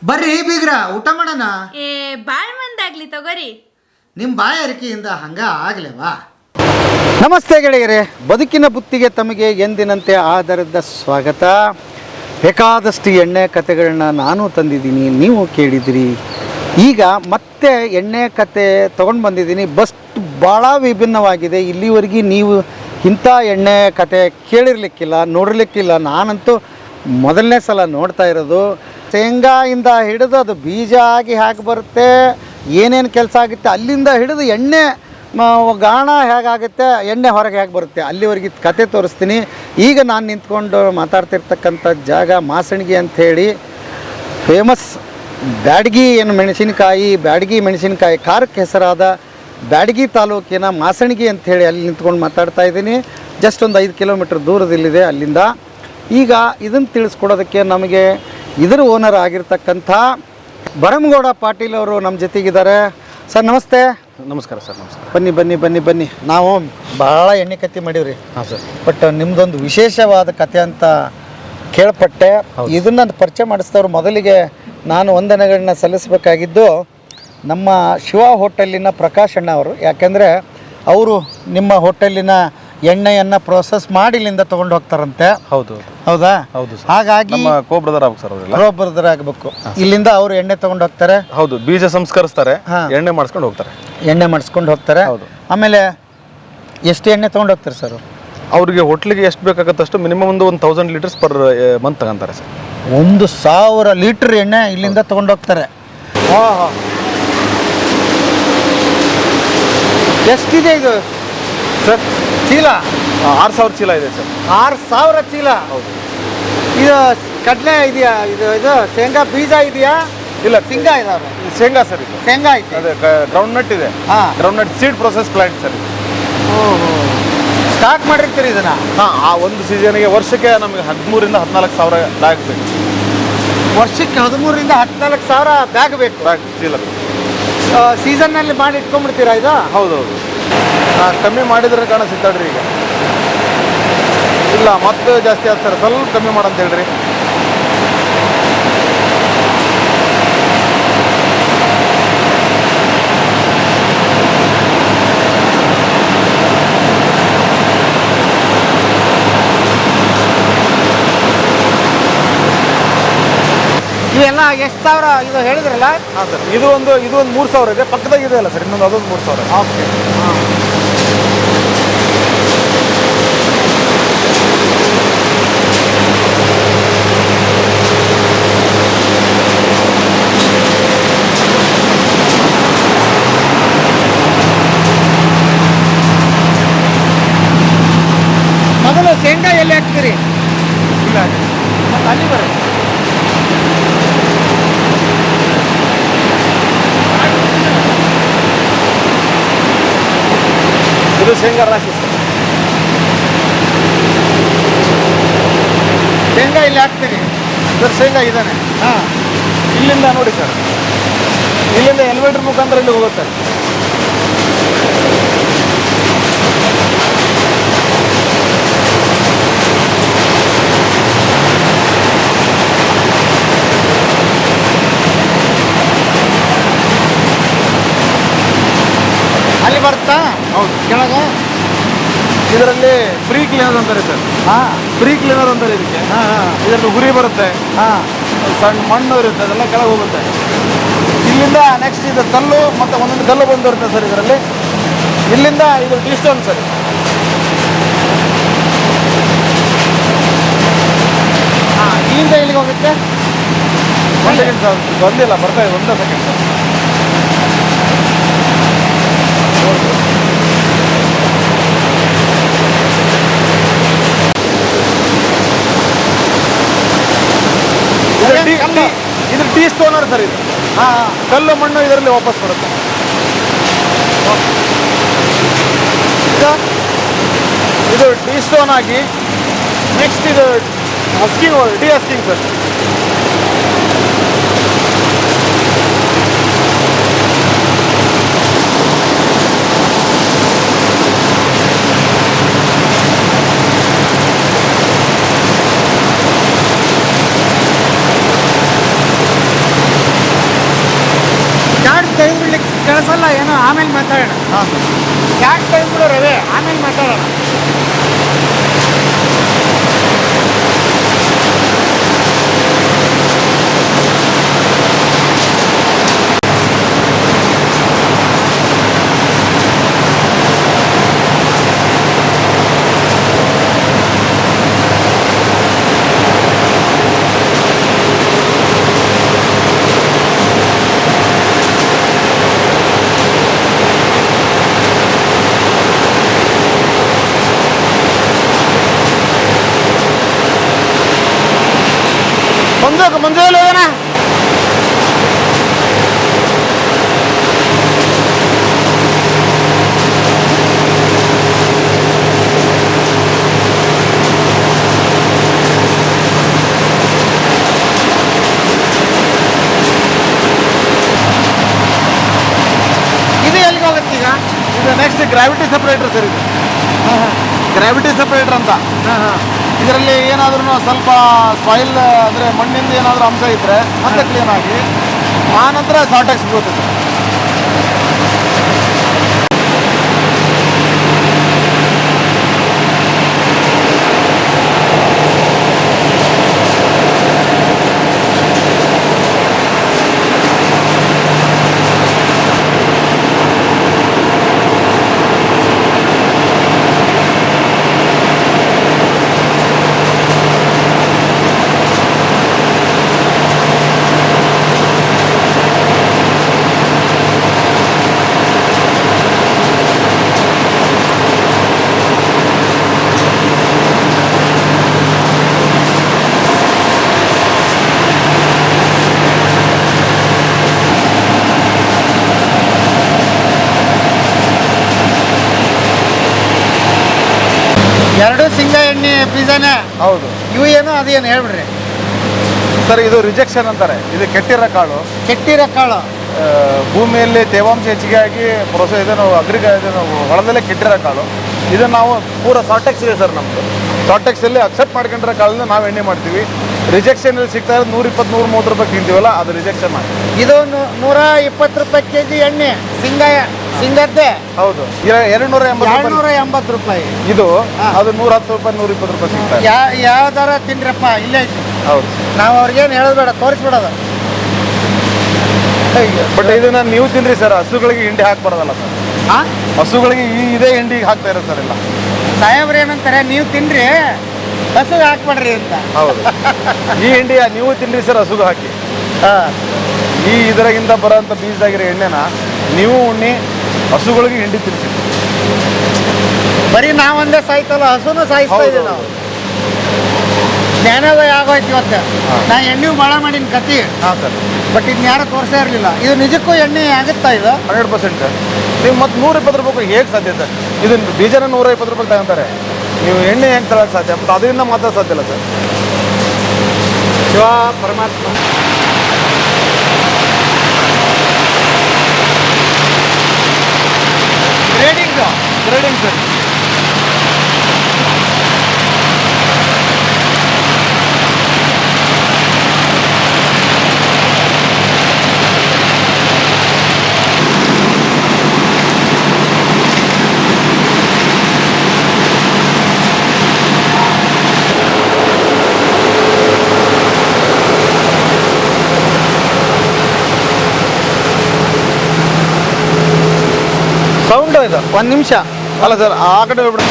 ಬರ್ರಿ ಬೀಗ್ರ ಊಟ ಮಾಡೋಣ. ಬಾಳ್ ಮಂದಾಗ್ಲಿ ತಗೋರಿ. ನಿಮ್ಮ ಬಾಯ ಅರಿಕೆಯಿಂದ ಹಂಗ ಆಗ್ಲೇವಾ? ನಮಸ್ತೆ ಗೆಳೆಯರೇ, ಬದುಕಿನ ಬುತ್ತಿಗೆ ತಮಗೆ ಎಂದಿನಂತೆ ಆಧಾರದ ಸ್ವಾಗತ. ಬೇಕಾದಷ್ಟು ಎಣ್ಣೆ ಕತೆಗಳನ್ನ ನಾನು ತಂದಿದ್ದೀನಿ, ನೀವು ಕೇಳಿದಿರಿ. ಈಗ ಮತ್ತೆ ಎಣ್ಣೆ ಕತೆ ತೊಗೊಂಡು ಬಂದಿದ್ದೀನಿ. ಭಾಳ ವಿಭಿನ್ನವಾಗಿದೆ. ಇಲ್ಲಿವರೆಗೆ ನೀವು ಇಂಥ ಎಣ್ಣೆ ಕತೆ ಕೇಳಿರ್ಲಿಕ್ಕಿಲ್ಲ, ನೋಡಿರ್ಲಿಕ್ಕಿಲ್ಲ. ನಾನಂತೂ ಮೊದಲನೇ ಸಲ ನೋಡ್ತಾ ಇರೋದು. ಶೇಂಗಾಯಿಂದ ಹಿಡಿದು ಅದು ಬೀಜ ಆಗಿ ಹೇಗೆ ಬರುತ್ತೆ, ಏನೇನು ಕೆಲಸ ಆಗುತ್ತೆ, ಅಲ್ಲಿಂದ ಹಿಡಿದು ಎಣ್ಣೆ ಗಾಣ ಹೇಗಾಗುತ್ತೆ, ಎಣ್ಣೆ ಹೊರಗೆ ಹೇಗೆ ಬರುತ್ತೆ, ಅಲ್ಲಿವರೆಗೆ ಕತೆ ತೋರಿಸ್ತೀನಿ. ಈಗ ನಾನು ನಿಂತ್ಕೊಂಡು ಮಾತಾಡ್ತಿರ್ತಕ್ಕಂಥ ಜಾಗ ಮಾಸಣಗಿ ಅಂಥೇಳಿ ಫೇಮಸ್ ಬ್ಯಾಡಗಿ ಬ್ಯಾಡಗಿ ಮೆಣಸಿನಕಾಯಿ ಖಾರಕ್ಕೆ ಹೆಸರಾದ ಬ್ಯಾಡಗಿ ತಾಲೂಕಿನ ಮಾಸಣಗಿ ಅಂಥೇಳಿ ಅಲ್ಲಿ ನಿಂತ್ಕೊಂಡು ಮಾತಾಡ್ತಾ ಇದ್ದೀನಿ. ಜಸ್ಟ್ ಒಂದು 5 ಕಿಲೋಮೀಟ್ರ್ ದೂರದಲ್ಲಿದೆ ಅಲ್ಲಿಂದ. ಈಗ ಇದನ್ನು ತಿಳಿಸ್ಕೊಡೋದಕ್ಕೆ ನಮಗೆ ಇದರ ಓನರ್ ಆಗಿರ್ತಕ್ಕಂಥ ಭರಮಗೌಡ ಪಾಟೀಲ್ ಅವರು ನಮ್ಮ ಜೊತೆಗಿದ್ದಾರೆ. ಸರ್ ನಮಸ್ತೆ. ನಮಸ್ಕಾರ ಸರ್. ನಮಸ್ಕಾರ. ಬನ್ನಿ. ನಾವು ಭಾಳ ಎಣ್ಣೆ ಕತೆ ಮಾಡೀವ್ರಿ. ಹಾಂ ಸರ್. ಬಟ್ ನಿಮ್ಮದೊಂದು ವಿಶೇಷವಾದ ಕತೆ ಅಂತ ಕೇಳ್ಪಟ್ಟೆ. ಇದನ್ನು ಪರಿಚಯ ಮಾಡಿಸಿದವರು ಮೊದಲಿಗೆ ನಾನು ವಂದನೆಗಳನ್ನ ಸಲ್ಲಿಸಬೇಕಾಗಿದ್ದು ನಮ್ಮ ಶಿವ ಹೋಟೆಲಿನ ಪ್ರಕಾಶ್ ಅಣ್ಣ ಅವರು. ಯಾಕೆಂದರೆ ಅವರು ನಿಮ್ಮ ಹೋಟೆಲಿನ ಎಣ್ಣೆಯನ್ನು ಪ್ರೋಸೆಸ್ ಮಾಡಿ ಇಲ್ಲಿಂದ ತೊಗೊಂಡು ಹೋಗ್ತಾರಂತೆ. ಹೌದಾ? ಹೌದು. ಹಾಗಾಗಿ ನಮ್ಮ ಬ್ರದರ್ ಆಗ್ಬೇಕು ಸರ್. ಬ್ರದರ್ ಆಗಬೇಕು. ಇಲ್ಲಿಂದ ಅವರು ಎಣ್ಣೆ ತೊಗೊಂಡು ಹೋಗ್ತಾರೆ. ಹೌದು, ಬೀಜ ಸಂಸ್ಕರಿಸ್ತಾರೆ, ಎಣ್ಣೆ ಮಾಡಿಸ್ಕೊಂಡು ಹೋಗ್ತಾರೆ. ಹೌದು. ಆಮೇಲೆ ಎಷ್ಟು ಎಣ್ಣೆ ತೊಗೊಂಡು ಹೋಗ್ತಾರೆ ಸರ್? ಅವ್ರಿಗೆ ಹೋಟ್ಲಿಗೆ ಎಷ್ಟು ಬೇಕಾಗತ್ತಷ್ಟು ಮಿನಿಮಮ್ ಒಂದು 1000 ಲೀಟರ್ಸ್ ಪರ್ ಮಂತ್ ತಗೊಂತಾರೆ ಸರ್. 1000 ಲೀಟರ್ ಎಣ್ಣೆ ಇಲ್ಲಿಂದ ತೊಗೊಂಡು ಹೋಗ್ತಾರೆ. ಎಷ್ಟಿದೆ ಇದು ಸರ್? ಚೀಲ 6000 ಚೀಲ ಇದೆ ಸರ್. 6000 ಚೀಲ. ಹೌದು. ಇದು ಕಡಲೆ ಇದೆಯಾ? ಇದು ಶೇಂಗಾ ಬೀಜ ಇದೆಯಾ? ಇಲ್ಲ, ಶೇಂಗಾ ಇದಾವೆ. ಶೇಂಗಾ ಸರ್. ಇದು ಶೇಂಗಾ ಐತೆ. ಅದೇ ಗ್ರೌಂಡ್ ನಟ್ ಇದೆ. Groundnut seed process plant sir. Stock ಮಾಡಿರ್ತೀರಿ ಇದನ್ನ? ಆ ಒಂದು ಸೀಸನ್ಗೆ ವರ್ಷಕ್ಕೆ ನಮಗೆ 13,000 ರಿಂದ 14,000 ಬ್ಯಾಗ್ ಬೇಕು. ವರ್ಷಕ್ಕೆ 13,000 ರಿಂದ 14,000 ಬ್ಯಾಗ್ ಬೇಕು. ಚೀಲ ಸೀಸನ್ನಲ್ಲಿ ಮಾಡಿ ಇಟ್ಕೊಂಡ್ಬಿಡ್ತೀರಾ ಇದು? ಹೌದೌದು. ಕಮ್ಮಿ ಮಾಡಿದ್ರೆ ಕಾರಣ ಸಿಗ್ತಾಡ್ರಿ. ಈಗ ಇಲ್ಲ ಮತ್ತೆ ಜಾಸ್ತಿ ಆಗ್ತಾರೆ, ಸ್ವಲ್ಪ ಕಮ್ಮಿ ಮಾಡಂತ ಹೇಳ್ರಿ. ಇವೆಲ್ಲ ಎಷ್ಟು ಸಾವಿರ ಇದು ಹೇಳಿದ್ರಲ್ಲ? ಹಾಂ ಸರ್. ಇದು ಒಂದು 3,000 ಇದೆ. ಪಕ್ಕದಾಗ ಇದೆ ಅಲ್ಲ ಸರ್, ಇನ್ನೊಂದು ಅದೊಂದು 3,000. ಓಕೆ. ಮೊದಲು ಶೇಂಗಾ ಎಲ್ಲಿ ಹಾಕ್ತೀರಿ? ಇಲ್ಲ, ಮತ್ತೆ ಅಲ್ಲಿ ಬರುತ್ತೆ. ಇದು ಶೇಂಗಾ ರಾಶಿ ಸರ್. ಶೇಂಗಾ ಇಲ್ಲಿ ಹಾಕ್ತೀರಿ ಸರ್? ಶೇಂಗಾ ಇದ್ದಾನೆ. ಇಲ್ಲಿಂದ ನೋಡಿ ಸರ್, ಇಲ್ಲಿಂದ ಎಲಿವೇಟರ್ ಮುಖಾಂತರ ಇಲ್ಲಿ ಹೋಗುತ್ತೆ. ಅಲ್ಲಿ ಬರ್ತಾ? ಹೌದು. ಕೆಳಗೆ ಇದರಲ್ಲಿ ಪ್ರೀ ಕ್ಲೀನರ್ ಅಂತಾರೆ ಸರ್. ಪ್ರೀ ಕ್ಲೀನರ್ ಅಂತಾರೆ ಇದಕ್ಕೆ. ಇದರಲ್ಲಿ ಗುರಿ ಬರುತ್ತೆ, ಸಣ್ಣ ಮಣ್ಣು ಇರುತ್ತೆ, ಅದೆಲ್ಲ ಕೆಳಗೆ ಹೋಗುತ್ತೆ. ಇಲ್ಲಿಂದ ನೆಕ್ಸ್ಟ್ ಇದು ಕಲ್ಲು ಮತ್ತು ಒಂದೊಂದು ಕಲ್ಲು ಬಂದಿರುತ್ತೆ ಸರ್ ಇದರಲ್ಲಿ. ಇಲ್ಲಿಂದ ಇದು ಟೀ ಸ್ಟೋನ್ ಸರ್. ಇಲ್ಲಿಂದ ಇಲ್ಲಿಗೆ ಹೋಗುತ್ತೆ. ಒಂದು ಸೆಕೆಂಡ್ ಸರ್, ಬಂದಿಲ್ಲ, ಬರ್ತಾ ಇದೆ. ಒಂದೇ ಸೆಕೆಂಡ್ ಸರ್. ಇದು ಟೀ ಸ್ಟೋನರ್ ಸರ್. ಇದು ಕಲ್ಲು ಮಣ್ಣು ಇದರಲ್ಲಿ ವಾಪಸ್ ಬರುತ್ತೆ. ಇದು ಟೀ ಸ್ಟೋನ್ ಆಗಿ ನೆಕ್ಸ್ಟ್ ಇದು ಹಸ್ಕಿಂಗ್, ಡಿ ಹಸ್ಕಿಂಗ್ ಸರ್. ಹಾಂ ಸರ್. ಯಾಕೆ ತೆಗೆದ್ಬಿಡು ರವೆ, ಆಮೇಲೆ ಮಾತಾಡೋಣ. ಮಂಜು ಎಲ್ಲಿ ಹೋಗೋಣ? ಇದು ಎಲ್ಲಿಗೆ ಹೋಗುತ್ತೆ ಈಗ? ಇದು ನೆಕ್ಸ್ಟ್ ಗ್ರಾವಿಟಿ ಸಪ್ರೇಟರ್ ಸರ್. ಇದು ಗ್ರಾವಿಟಿ ಸಪ್ರೇಟರ್ ಅಂತ. ಇದರಲ್ಲಿ ಏನಾದ್ರೂ ಸ್ವಲ್ಪ ಸಾಯಿಲ್ ಅಂದರೆ ಮಣ್ಣಿಂದ ಏನಾದರೂ ಅಂಶ ಇದ್ದರೆ ಮತ್ತೆ ಕ್ಲೀನ್ ಆಗಿ ಆ ನಂತರ ಸಾರ್ಟೆಕ್ಸ್ ಬರುತ್ತೆ ಸರ್. ಎರಡು ಶೇಂಗಾ ಎಣ್ಣೆ ಬೀಜನೇ. ಹೌದು. ಇವು ಏನು ಅದೇನು ಹೇಳ್ಬಿಡ್ರಿ ಸರ್. ಇದು ರಿಜೆಕ್ಷನ್ ಅಂತಾರೆ. ಇದು ಕೆಟ್ಟಿರೋ ಕಾಳು. ಕೆಟ್ಟಿರೋ ಕಾಳು ಭೂಮಿಯಲ್ಲಿ ತೇವಾಂಶ ಹೆಚ್ಚಿಗೆ ಆಗಿ ಇದನ್ನು ಹೊಲದಲ್ಲೇ ಕೆಟ್ಟಿರೋ ಕಾಳು. ಇದನ್ನು ನಾವು ಪೂರ ಸಾರ್ಟೆಕ್ಸ್ ಇದೆ ಸರ್ ನಮ್ಮದು. ಸಾರ್ಟೆಕ್ಸಲ್ಲಿ ಅಕ್ಸೆಪ್ಟ್ ಮಾಡ್ಕೊಂಡಿರೋ ಕಾಳನ್ನ ನಾವು ಎಣ್ಣೆ ಮಾಡ್ತೀವಿ. ರಿಜೆಕ್ಷನಲ್ಲಿ ಸಿಗ್ತಾ ಇರೋದು 120, 130 ರೂಪಾಯಿ ತಿಂತೀವಲ್ಲ, ಅದು ರಿಜೆಕ್ಷನ್ ಆಗಿ. ಇದು 120 ರೂಪಾಯಿ ಕೆಜಿ ಎಣ್ಣೆ ಸಿಂಗದ್ದೆ. ಹೌದು. 280 ರೂಪಾಯಿ. ಇದು ಅದು 110 ರೂಪಾಯಿ, 120 ರೂಪಾಯಿ ಸಿಗ್ತಾ ಇದೆ. ಯಾವ್ದಾರ ತಿನ್ರಪ್ಪ, ಇಲ್ಲೇ ಐತಿ. ಹೌದು. ನಾವು ಅವ್ರಿಗೇನು ಹೇಳೋದು ಬೇಡ, ತೋರಿಸ್ಬಿಡೋದು. ಬಟ್ ಇದನ್ನ ನೀವು ತಿನ್ರಿ ಸರ್. ಹಸುಗಳಿಗೆ ಹಿಂಡಿ ಹಾಕ್ಬಾರ್ದಲ್ಲ ಸರ್. ಹಸುಗಳಿಗೆ ಇದೇ ಹಿಂಡಿಗೆ ಹಾಕ್ತಾ ಇರೋದು ಸರ್ ಎಲ್ಲ. ಸಾಹೇಬ್ರು ಏನಂತಾರೆ, ನೀವು ತಿನ್ರಿ ಹಸುಗೆ ಹಾಕ್ಬೇಡ್ರಿ ಅಂತ. ಹೌದು. ಈ ಹಿಂಡಿ ನೀವು ತಿನ್ರಿ ಸರ್, ಹಸುಗೆ ಹಾಕಿ. ಈ ಇದರಾಗಿಂದ ಬರೋಂಥ ಬೀಜದಾಗಿರೋ ಎಣ್ಣೆನ ನೀವು ಉಣ್ಣಿ, ಹಸುಗಳಿಗೆ ಹಿಂಡಿ ತಿನ್ಸಿ. ಬರೀ ನಾವೊಂದೇ ಸಾಯ್ತಲ್ಲ, ಹಸುನು ಸಾಯಿಸ್ತಾ ಇದ್ದೀವಿ ನಾವು. ಜ್ಞಾನೋದಯ ಆಗೋಯ್ತು ಇವತ್ತು. ನಾ ಎಣ್ಣೆ ಭಾಳ ಮಾಡಿನ ಕತಿ. ಹಾಂ ಸರ್. ಬಟ್ ಇದನ್ನ ಯಾರು ತೋರಿಸೇ ಇರಲಿಲ್ಲ. ಇದು ನಿಜಕ್ಕೂ ಎಣ್ಣೆ ಆಗುತ್ತಾ ಇದು? 100% ಸರ್. ನೀವು ಮತ್ತೆ 120 ರೂಪಾಯಿ ಹೇಗೆ ಸಾಧ್ಯ ಸರ್? ಇದನ್ನ ಬೀಜನ 120 ರೂಪಾಯಿ ತಗೊಂತಾರೆ. ನೀವು ಎಣ್ಣೆ ಹೆಂಗೆ ತಗೊಳ್ಳೋಕೆ ಸಾಧ್ಯ? ಮತ್ತು ಅದರಿಂದ ಮಾತ್ರ ಸಾಧ್ಯ ಇಲ್ಲ ಸರ್. ಶಿವ ಪರಮಾತ್ಮ. Grading sir. ಸೌಂಡು ಇದು. 1 ನಿಮಿಷ ಅಲ್ಲ ಸರ್, ಆ ಕಡೆ ಹೋಗ್ಬಿಡಿ.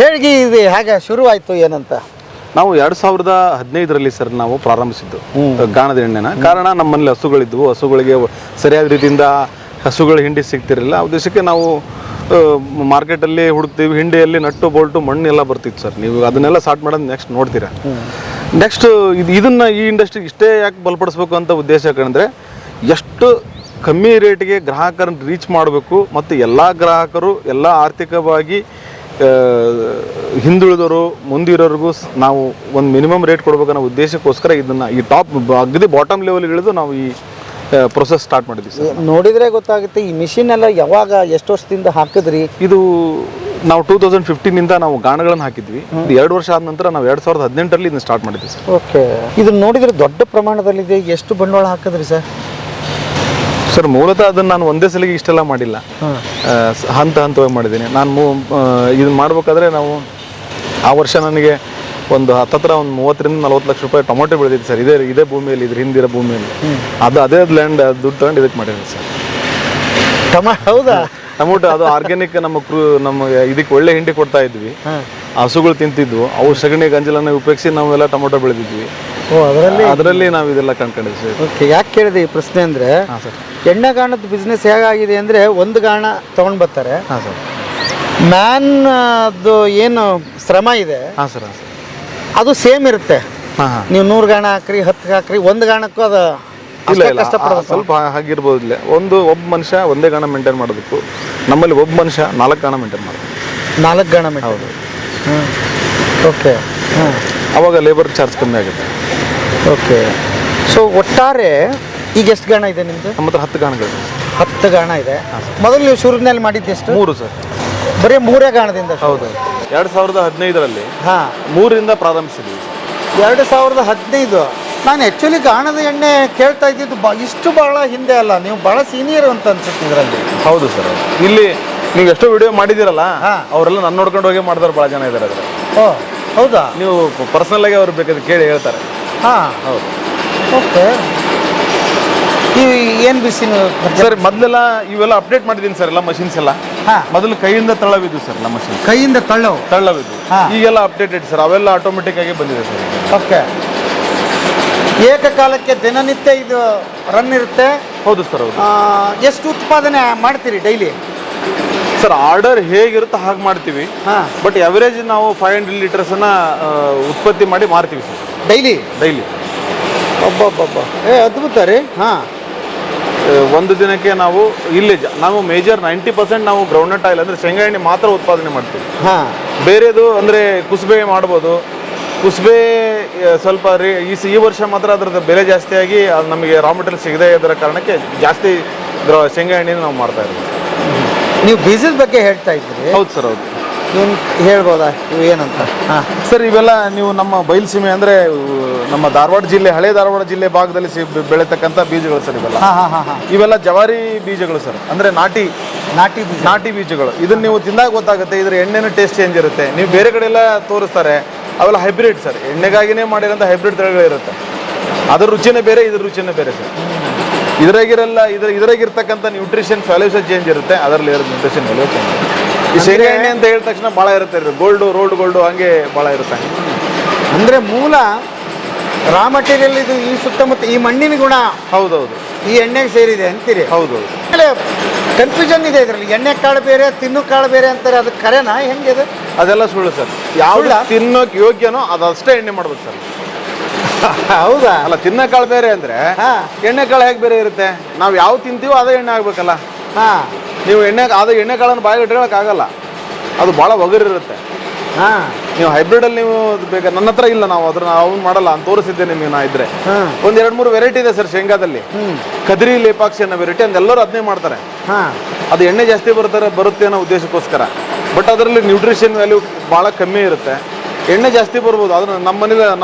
ಹೇಗೆ ಇದು ಹೇಗೆ ಶುರುವಾಯಿತು ಏನಂತ? ನಾವು 2015ರಲ್ಲಿ ಸರ್ ನಾವು ಪ್ರಾರಂಭಿಸಿದ್ದು ಗಾಣದ ಎಣ್ಣೆನ. ಕಾರಣ ನಮ್ಮಲ್ಲಿ ಹಸುಗಳಿದ್ವು. ಹಸುಗಳಿಗೆ ಸರಿಯಾದ ರೀತಿಯಿಂದ ಹಸುಗಳ ಹಿಂಡಿ ಸಿಗ್ತಿರಲಿಲ್ಲ. ಆ ಉದ್ದೇಶಕ್ಕೆ ನಾವು ಮಾರ್ಕೆಟಲ್ಲಿ ಹುಡುಕ್ತೀವಿ. ಹಿಂಡಿಯಲ್ಲಿ ನಟ್ಟು ಬೋಲ್ಟು ಮಣ್ಣು ಎಲ್ಲ ಬರ್ತಿತ್ತು ಸರ್. ನೀವು ಅದನ್ನೆಲ್ಲ ಸ್ಟಾರ್ಟ್ ಮಾಡೋದು ನೆಕ್ಸ್ಟ್ ನೋಡ್ತೀರಾ. ನೆಕ್ಸ್ಟ್ ಇದನ್ನು ಈ ಇಂಡಸ್ಟ್ರಿಗೆ ಇಷ್ಟೇ ಯಾಕೆ ಬಲಪಡಿಸ್ಬೇಕು ಅಂತ ಉದ್ದೇಶ ಯಾಕಂದರೆ, ಎಷ್ಟು ಕಮ್ಮಿ ರೇಟಿಗೆ ಗ್ರಾಹಕರನ್ನು ರೀಚ್ ಮಾಡಬೇಕು ಮತ್ತು ಎಲ್ಲ ಗ್ರಾಹಕರು ಎಲ್ಲ ಆರ್ಥಿಕವಾಗಿ ಹಿಂದುಳಿದವರು ಮುಂದಿರೋರಿಗೂ ನಾವು ಒಂದು ಮಿನಿಮಮ್ ರೇಟ್ ಕೊಡ್ಬೇಕನ್ನೋ ಉದ್ದೇಶಕ್ಕೋಸ್ಕರ ಇದನ್ನು ಈ ಟಾಪ್ ಅಗದಿ ಬಾಟಮ್ ಲೆವೆಲ್ ಇಳಿದು ನಾವು ಈ ಪ್ರೊಸೆಸ್ ಸ್ಟಾರ್ಟ್ ಮಾಡಿದ್ವಿ ಸರ್. ನೋಡಿದ್ರೆ ಗೊತ್ತಾಗುತ್ತೆ ಈ ಮಿಷಿನ್ ಎಲ್ಲ ಯಾವಾಗ ಎಷ್ಟು ವರ್ಷದಿಂದ ಹಾಕಿದ್ರಿ? ಇದು ನಾವು 2015 ನಾವು ಗಾಣಗಳನ್ನು ಹಾಕಿದ್ವಿ. ಇದು 2 ವರ್ಷ ಆದ ನಂತರ ನಾವು 2018ರಲ್ಲಿ ಇದನ್ನ ಸ್ಟಾರ್ಟ್ ಮಾಡಿದ್ವಿ ಸರ್. ಓಕೆ, ಇದನ್ನ ನೋಡಿದ್ರೆ ದೊಡ್ಡ ಪ್ರಮಾಣದಲ್ಲಿದೆ. ಎಷ್ಟು ಬಂಡವಾಳ ಹಾಕಿದ್ರಿ ಸರ್? ಸರ್ ಮೂಲತಃ ಅದನ್ನು ನಾನು ಒಂದೇ ಸಲಿಗೆ ಇಷ್ಟೆಲ್ಲ ಮಾಡಿಲ್ಲ, ಹಂತವಾಗಿ ಮಾಡಿದ್ದೀನಿ. ನಾನು ಇದನ್ನ ಮಾಡಬೇಕಾದ್ರೆ ನಾವು ಆ ವರ್ಷ ನನಗೆ ಒಂದು ಹತ್ತತ್ರ ಒಂದು 30-40 ಲಕ್ಷ ರೂಪಾಯಿ ಟೊಮೊಟೊ ಬೆಳೆದಿತ್ತು ಸರ್. ಇದೇ ಭೂಮಿಯಲ್ಲಿ, ಇದ್ರ ಹಿಂದಿರೋ ಭೂಮಿಯಲ್ಲಿ. ಅದೇ ಲ್ಯಾಂಡ್ ದುಡ್ಡು ತಗೊಂಡು ಇದಕ್ಕೆ ಮಾಡಿದ್ದೀನಿ ಸರ್. ಹೌದಾ? ಟೊಮೊಟೊ ಅದು ಆರ್ಗ್ಯಾನಿಕ್ ನಮ್ಮ ಇದಕ್ಕೆ ಒಳ್ಳೆ ಹಿಂಡಿ ಕೊಡ್ತಾ ಇದ್ವಿ, ಹಸುಗಳು ತಿಂತಿದ್ವು. ಅವು ಸಗಣಿ ಗಂಜಲನ್ನ ಉಪಯೋಗಿಸಿ ನಾವೆಲ್ಲ ಟೊಮೊಟೊ ಬೆಳೆದಿದ್ವಿ. ಅದರಲ್ಲಿ ನಾವು ಇದೆಲ್ಲ ಕಂಡ್ಕೊಂಡಿದ್ವಿ ಸರ್. ಓಕೆ, ಯಾಕೆ ಕೇಳಿದೆ ಈ ಪ್ರಶ್ನೆ ಅಂದರೆ, ಎಣ್ಣೆ ಗಾಣದ ಬಿಸ್ನೆಸ್ ಹೇಗಾಗಿದೆ ಅಂದರೆ, ಒಂದು ಗಾಣ ತೊಗೊಂಡು ಬರ್ತಾರೆ. ಹಾಂ ಸರ್. ಮ್ಯಾನ್ ಅದು ಏನು ಶ್ರಮ ಇದೆ ಹಾಂ ಸರ್, ಹಾಂ ಸರ್, ಅದು ಸೇಮ್ ಇರುತ್ತೆ. ಹಾಂ, ನೀವು 100 ಗಾಣ ಹಾಕ್ರಿ, 10 ಹಾಕ್ರಿ, ಒಂದು ಗಾಣಕ್ಕೂ ಅದು ಇಲ್ಲ ಕಷ್ಟಪಡೋದು ಸ್ವಲ್ಪ ಹಾಗಿರ್ಬೋದು. ಇಲ್ಲ, ಒಬ್ಬ ಮನುಷ್ಯ ಒಂದೇ ಗಾಣ ಮೇಂಟೈನ್ ಮಾಡೋದಕ್ಕೂ ನಮ್ಮಲ್ಲಿ ಒಬ್ಬ ಮನುಷ್ಯ 4 ಗಾಣ ಮೇಂಟೈನ್ ಮಾಡೋದು. 4 ಗಾಣ ಮೇಂಟೈನ್? ಹೌದು. ಓಕೆ. ಅವಾಗ ಲೇಬರ್ ಚಾರ್ಜ್ ಕಮ್ಮಿ ಆಗುತ್ತೆ. ಓಕೆ. ಸೊ ಒಟ್ಟಾರೆ ಈಗ ಎಷ್ಟು ಗಾಣ ಇದೆ ನಿಮ್ಮದು? ನಮ್ಮ ಹತ್ರ 10 ಗಾಣಗಳು. 10 ಗಾಣ ಇದೆ. ಮೊದಲು ನೀವು ಶುರುವಿನಲ್ಲಿ ಮಾಡಿದ್ದು ಎಷ್ಟು? 3 ಸರ್. ಬರೀ 3 ಗಾಣದಿಂದ? ಹೌದು. 2015ರಲ್ಲಿ 3ರಿಂದ ಪ್ರಾರಂಭಿಸಿದ್ವಿ. 2015. ನಾನು ಆ್ಯಕ್ಚುಲಿ ಗಾಣದ ಎಣ್ಣೆ ಕೇಳ್ತಾ ಇದ್ದಿದ್ದು ಇಷ್ಟು ಭಾಳ ಹಿಂದೆ ಅಲ್ಲ, ನೀವು ಭಾಳ ಸೀನಿಯರ್ ಅಂತ ಅನ್ಸುತ್ತೆ ಇದರಲ್ಲಿ. ಹೌದು ಸರ್. ಇಲ್ಲಿ ನೀವು ಎಷ್ಟೋ ವಿಡಿಯೋ ಮಾಡಿದ್ದೀರಲ್ಲ, ಅವರೆಲ್ಲ ನನ್ನ ನೋಡ್ಕೊಂಡು ಹೋಗಿ ಮಾಡಿದವ್ರು ಭಾಳ ಜನ ಇದ್ದಾರೆ ಅದರಲ್ಲಿ. ಓ ಹೌದಾ? ನೀವು ಪರ್ಸನಲ್ ಆಗಿ ಅವ್ರು ಬೇಕಾದ್ರೆ ಕೇಳಿ ಹೇಳ್ತಾರೆ. ಹಾಂ, ಹೌದು. ಓಕೆ. ಈ ಏನು ಬಿಸಿನ ಸರ್ ಮೊದಲೆಲ್ಲ ಇವೆಲ್ಲ ಅಪ್ಡೇಟ್ ಮಾಡಿದ್ದೀನಿ ಸರ್, ಎಲ್ಲ ಮಷಿನ್ಸ್ ಎಲ್ಲ. ಮೊದಲು ಕೈಯಿಂದ ತಳ್ಳವಿದ್ದು ಸರ್, ಎಲ್ಲ ಮಷಿನ್ ಕೈಯಿಂದ ತಳ್ಳವಿದ್ದು. ಈಗೆಲ್ಲ ಅಪ್ಡೇಟೆಡ್ ಸರ್, ಅವೆಲ್ಲ ಆಟೋಮೆಟಿಕ್ ಆಗಿ ಬಂದಿದೆ ಸರ್. ಓಕೆ. ಏಕಕಾಲಕ್ಕೆ ದಿನನಿತ್ಯ ಇದು ರನ್ ಇರುತ್ತೆ? ಹೌದು ಸರ್. ಹೌದು. ಎಷ್ಟು ಉತ್ಪಾದನೆ ಮಾಡ್ತೀರಿ ಡೈಲಿ? ಸರ್ ಆರ್ಡರ್ ಹೇಗಿರುತ್ತೋ ಹಾಗೆ ಮಾಡ್ತೀವಿ. ಬಟ್ ಅವರೇಜ್ ನಾವು 500 ಲೀಟರ್ಸನ್ನ ಉತ್ಪತ್ತಿ ಮಾಡಿ ಮಾರ್ತೀವಿ ಸರ್ ಡೈಲಿ. ಒಬ್ಬೊಬ್ಬೊಬ್ಬ ಅದ್ಭುತ ರೀ. ಒಂದು ದಿನಕ್ಕೆ ನಾವು ಇಲ್ಲಿ ನಾವು ಮೇಜರ್ 90% ನಾವು ಗ್ರೌಂಡ್ನಟ್ ಆಯಿಲ್ ಅಂದರೆ ಶೇಂಗಾ ಎಣ್ಣೆ ಮಾತ್ರ ಉತ್ಪಾದನೆ ಮಾಡ್ತೀವಿ. ಬೇರೆದು ಅಂದರೆ ಕುಸುಬೆ ಮಾಡ್ಬೋದು. ಕುಸುಬೆ ಸ್ವಲ್ಪ ಈ ವರ್ಷ ಮಾತ್ರ ಅದರದ್ದು ಬೆಲೆ ಜಾಸ್ತಿಯಾಗಿ ಅದು ನಮಗೆ ರಾ ಮೆಟೀರಿಯಲ್ ಸಿಗದೇ ಇರೋ ಕಾರಣಕ್ಕೆ ಜಾಸ್ತಿ ಶೇಂಗಾ ಎಣ್ಣೆನ ನಾವು ಮಾಡ್ತಾ ಇದ್ದೀವಿ. ನೀವು ಬೀಜದ ಬಗ್ಗೆ ಹೇಳ್ತಾ ಇದ್ದೀರಿ? ಹೌದು ಸರ್. ಹೌದು. ನೀವು ಹೇಳ್ಬೋದಾ ಇವು ಏನಂತ? ಸರ್ ಇವೆಲ್ಲ ನೀವು ನಮ್ಮ ಬಯಲುಸೀಮೆ ಅಂದರೆ ನಮ್ಮ ಧಾರವಾಡ ಜಿಲ್ಲೆ, ಹಳೆ ಧಾರವಾಡ ಜಿಲ್ಲೆ ಭಾಗದಲ್ಲಿ ಬೆಳೀತಕ್ಕಂಥ ಬೀಜಗಳು ಸರ್ ಇವೆಲ್ಲ. ಇವೆಲ್ಲ ಜವಾರಿ ಬೀಜಗಳು ಸರ್, ಅಂದರೆ ನಾಟಿ ಬೀಜಗಳು. ಇದನ್ನ ನೀವು ತಿಂದಾಗ ಗೊತ್ತಾಗುತ್ತೆ, ಇದ್ರ ಎಣ್ಣೆನ ಟೇಸ್ಟ್ ಚೇಂಜ್ ಇರುತ್ತೆ. ನೀವು ಬೇರೆ ಕಡೆ ಎಲ್ಲ ತೋರಿಸ್ತಾರೆ, ಅವೆಲ್ಲ ಹೈಬ್ರಿಡ್ ಸರ್, ಎಣ್ಣೆಗಾಗಿನೇ ಮಾಡಿರೋಂಥ ಹೈಬ್ರಿಡ್ ತಳಿಗಳಿರುತ್ತೆ. ಅದ್ರ ರುಚಿನೇ ಬೇರೆ, ಇದ್ರ ರುಚಿನೇ ಬೇರೆ ಸರ್. ಇದ್ರಾಗಿರ್ತಕ್ಕಂಥ ನ್ಯೂಟ್ರಿಷನ್ ವ್ಯಾಲ್ಯೂಸ್ ಚೇಂಜ್ ಇರುತ್ತೆ, ಅದರಲ್ಲಿ ಇರೋ ನ್ಯೂಟ್ರಿಷನ್ ವ್ಯಾಲ್ಯೂ ಚೇಂಜ್. ಈ ಶೇಂಗಾ ಎಣ್ಣೆ ಅಂತ ಹೇಳಿದ ತಕ್ಷಣ ಭಾಳ ಇರುತ್ತೆ, ರೋಲ್ಡ್ ಗೋಲ್ಡು ಹಂಗೆ ಭಾಳ ಇರುತ್ತೆ. ಅಂದರೆ ಮೂಲ ರಾ ಮಟೀರಿಯಲ್ ಇದು ಈ ಸುತ್ತಮುತ್ತ ಈ ಮಣ್ಣಿನ ಗುಣ. ಹೌದೌದು. ಈ ಎಣ್ಣೆಗೆ ಸೇರಿದೆ ಅಂತೀರಿ? ಹೌದೌದು. ಕನ್ಫ್ಯೂಷನ್ ಇದೆ ಇದರಲ್ಲಿ. ಎಣ್ಣೆ ಕಾಳು ಬೇರೆ, ತಿನ್ನೋ ಕಾಳು ಬೇರೆ ಅಂತಾರೆ, ಅದು ಕರೆನಾ? ಹೆಂಗಿದೆ? ಅದೆಲ್ಲ ಸುಳ್ಳು ಸರ್. ಯಾವ ತಿನ್ನೋಕೆ ಯೋಗ್ಯನೋ ಅದಷ್ಟೇ ಎಣ್ಣೆ ಮಾಡ್ಬೇಕು ಸರ್. ಹೌದಾ? ಅಲ್ಲ, ತಿನ್ನೋ ಕಾಳು ಬೇರೆ ಅಂದರೆ ಎಣ್ಣೆ ಕಾಳು ಹೇಗೆ ಬೇರೆ ಇರುತ್ತೆ? ನಾವು ಯಾವ ತಿಂತೀವೋ ಅದೇ ಎಣ್ಣೆ ಆಗ್ಬೇಕಲ್ಲ. ನೀವು ಎಣ್ಣೆ ಕಾಳನ್ನು ಬಾಯಿಗೆ ಇಟ್ಕೊಳ್ಳೋಕ್ಕಾಗಲ್ಲ, ಅದು ಭಾಳ ಒಗರಿರುತ್ತೆ. ನೀವು ಹೈಬ್ರಿಡಲ್ಲಿ ನೀವು ಬೇಕಾದ್ರೆ ನನ್ನ ಹತ್ರ ಇಲ್ಲ, ನಾವು ಅವ್ನು ಮಾಡಲ್ಲ ಅಂತ ತೋರಿಸಿದ್ದೆ ನಿಮಗೆ. ನಾ ಇದ್ರೆ ಒಂದು 2-3 ವೆರೈಟಿ ಇದೆ ಸರ್ ಶೇಂಗಾದಲ್ಲಿ. ಕದ್ರಿ ಲೇಪಾಕ್ಷಿ ಅನ್ನೋ ವೆರೈಟಿ ಅಂತ ಎಲ್ಲರೂ ಅದನ್ನೇ ಮಾಡ್ತಾರೆ. ಅದು ಎಣ್ಣೆ ಜಾಸ್ತಿ ಬರುತ್ತೆ ಅನ್ನೋ ಉದ್ದೇಶಕ್ಕೋಸ್ಕರ. ಬಟ್ ಅದರಲ್ಲಿ ನ್ಯೂಟ್ರಿಷನ್ ವ್ಯಾಲ್ಯೂ ಭಾಳ ಕಮ್ಮಿ ಇರುತ್ತೆ, ಎಣ್ಣೆ ಜಾಸ್ತಿ ಬರ್ಬೋದು. ಅದನ್ನ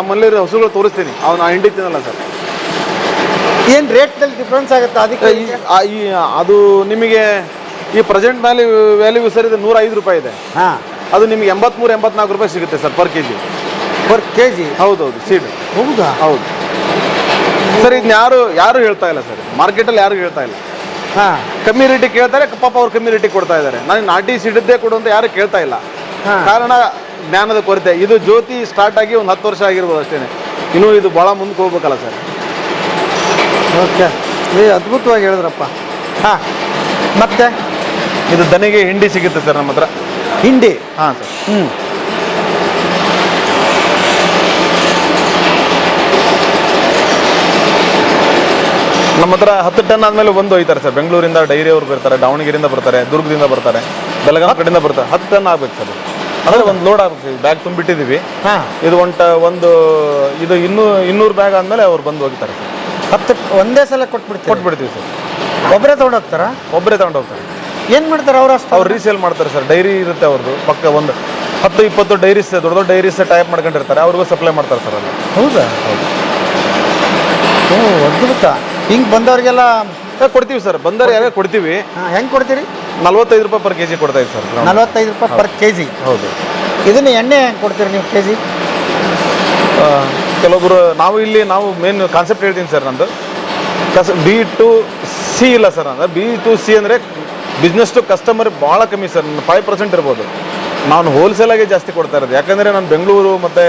ನಮ್ಮಲ್ಲಿ ಹಸುಗಳು ತೋರಿಸ್ತೀನಿ, ಅವ್ನು ಆ ಹಿಂಡಿ ತಿನ್ನಲ್ಲ ಸರ್. ಏನು ರೇಟ್ನಲ್ಲಿ ಡಿಫ್ರೆನ್ಸ್ ಆಗುತ್ತೆ ಅದಕ್ಕೆ? ಅದು ನಿಮಗೆ ಈ ಪ್ರೆಸೆಂಟ್ ವ್ಯಾಲ್ಯೂ ಸರ್ ಇದು 105 ರೂಪಾಯಿ ಇದೆ. ಅದು ನಿಮಗೆ 83-84 ರೂಪಾಯಿ ಸಿಗುತ್ತೆ ಸರ್ ಪರ್ ಕೆಜಿ. ಹೌದೌದು, ಸೀಡ್. ಹೌದಾ? ಹೌದು ಸರ್. ಇದನ್ನ ಯಾರು ಹೇಳ್ತಾ ಇಲ್ಲ ಸರ್, ಮಾರ್ಕೆಟಲ್ಲಿ ಯಾರು ಹೇಳ್ತಾ ಇಲ್ಲ. ಕಮ್ಮಿ ರೇಟಿಗೆ ಕೇಳ್ತಾರೆ, ಪಾಪ ಅವ್ರು ಕಮ್ಮಿ ರೇಟಿಗೆ ಕೊಡ್ತಾ ಇದ್ದಾರೆ. ನಾನು ನಾಟಿ ಸಿಡದ್ದೇ ಕೊಡು ಅಂತ ಯಾರು ಕೇಳ್ತಾ ಇಲ್ಲ. ಕಾರಣ ಜ್ಞಾನದ ಕೊರತೆ. ಇದು ಜ್ಯೋತಿ ಸ್ಟಾರ್ಟ್ ಆಗಿ ಒಂದು 10 ವರ್ಷ ಆಗಿರ್ಬೋದು ಅಷ್ಟೇ. ಇನ್ನೂ ಇದು ಭಾಳ ಮುಂದಕ್ಕೆ ಹೋಗ್ಬೇಕಲ್ಲ ಸರ್. ಓಕೆ, ಅದ್ಭುತವಾಗಿ ಹೇಳಿದ್ರಪ್ಪ. ಮತ್ತೆ ಇದು ದನಿಗೆ ಹಿಂಡಿ ಸಿಗುತ್ತೆ ಸರ್ ನಮ್ಮ ಹತ್ರ. ಹಿಂಡಿ? ಹಾಂ ಸರ್. ನಮ್ಮ ಹತ್ರ 10 ಟನ್ ಆದಮೇಲೆ ಒಂದು ಒಯ್ತಾರೆ ಸರ್. ಬೆಂಗಳೂರಿಂದ ಡೈರಿ ಅವ್ರು ಬರ್ತಾರೆ, ದಾವಣಗೆರೆಯಿಂದ ಬರ್ತಾರೆ, ದುರ್ಗದಿಂದ ಬರ್ತಾರೆ, ಬೆಳಗಾವಿ ಕಡೆಯಿಂದ ಬರ್ತಾರೆ. 10 ಟನ್ ಆಗ್ಬೇಕು ಸರ್. ಅಂದರೆ ಒಂದು ಲೋಡ್ ಆಗ್ಬೇಕು, ಬ್ಯಾಗ್ ತುಂಬಿಟ್ಟಿದ್ದೀವಿ. ಹಾಂ, ಇದು ಇದು 200 ಬ್ಯಾಗ್ ಆದಮೇಲೆ ಅವ್ರು ಬಂದು ಹೋಗ್ತಾರೆ ಸರ್. 10 ಒಂದೇ ಸಲ ಕೊಟ್ಬಿಡ್ತೀವಿ ಸರ್. ಒಬ್ಬರೇ ತೊಗೊಂಡೋಗ್ತಾರಾ? ಒಬ್ಬರೇ ತಗೊಂಡು ಹೋಗ್ತಾರೆ. ಏನು ಮಾಡ್ತಾರೆ ಅವ್ರು? ಅಷ್ಟು ಅವ್ರು ರೀಸೇಲ್ ಮಾಡ್ತಾರೆ ಸರ್. ಡೈರಿ ಇರುತ್ತೆ ಅವ್ರದ್ದು, ಪಕ್ಕ ಒಂದು 10-20 ಡೈರೀಸ್, ದೊಡ್ಡ ದೊಡ್ಡ ಡೈರೀಸ್ ಟೈಪ್ ಮಾಡ್ಕೊಂಡಿರ್ತಾರೆ, ಅವ್ರಿಗೂ ಸಪ್ಲೈ ಮಾಡ್ತಾರೆ ಸರ್ ಅಲ್ಲಿ. ಹೌದಾ? ಓ, ಅದ್ಭುತ. ಹಿಂಗೆ ಬಂದವ್ರಿಗೆಲ್ಲ ಕೊಡ್ತೀವಿ ಸರ್. ಬಂದರೆ ಯಾರೇ ಕೊಡ್ತೀವಿ. ಹೆಂಗೆ ಕೊಡ್ತೀರಿ? 45 ರೂಪಾಯಿ per kg ಕೊಡ್ತಾ ಇದ್ದೀವಿ ಸರ್. 45 ರೂಪಾಯಿ ಪರ್ kg. ಹೌದು. ಇದನ್ನು ಎಣ್ಣೆ ಹೆಂಗೆ ಕೊಡ್ತೀರಿ ನೀವು kg? ಕೆಲವೊಬ್ರು ನಾವು ಮೇನ್ ಕಾನ್ಸೆಪ್ಟ್ ಹೇಳ್ತೀನಿ ಸರ್. ನಂದು B2C ಇಲ್ಲ ಸರ್. ಅಂದರೆ B2C ಅಂದರೆ ಬಿಸ್ನೆಸ್ ಟು ಕಸ್ಟಮರ್ ಭಾಳ ಕಮ್ಮಿ ಸರ್. 5% ಇರ್ಬೋದು. ನಾನು ಹೋಲ್ಸೇಲಾಗಿ ಜಾಸ್ತಿ ಕೊಡ್ತಾ ಇರೋದು. ಯಾಕಂದರೆ ನಾನು ಬೆಂಗಳೂರು ಮತ್ತು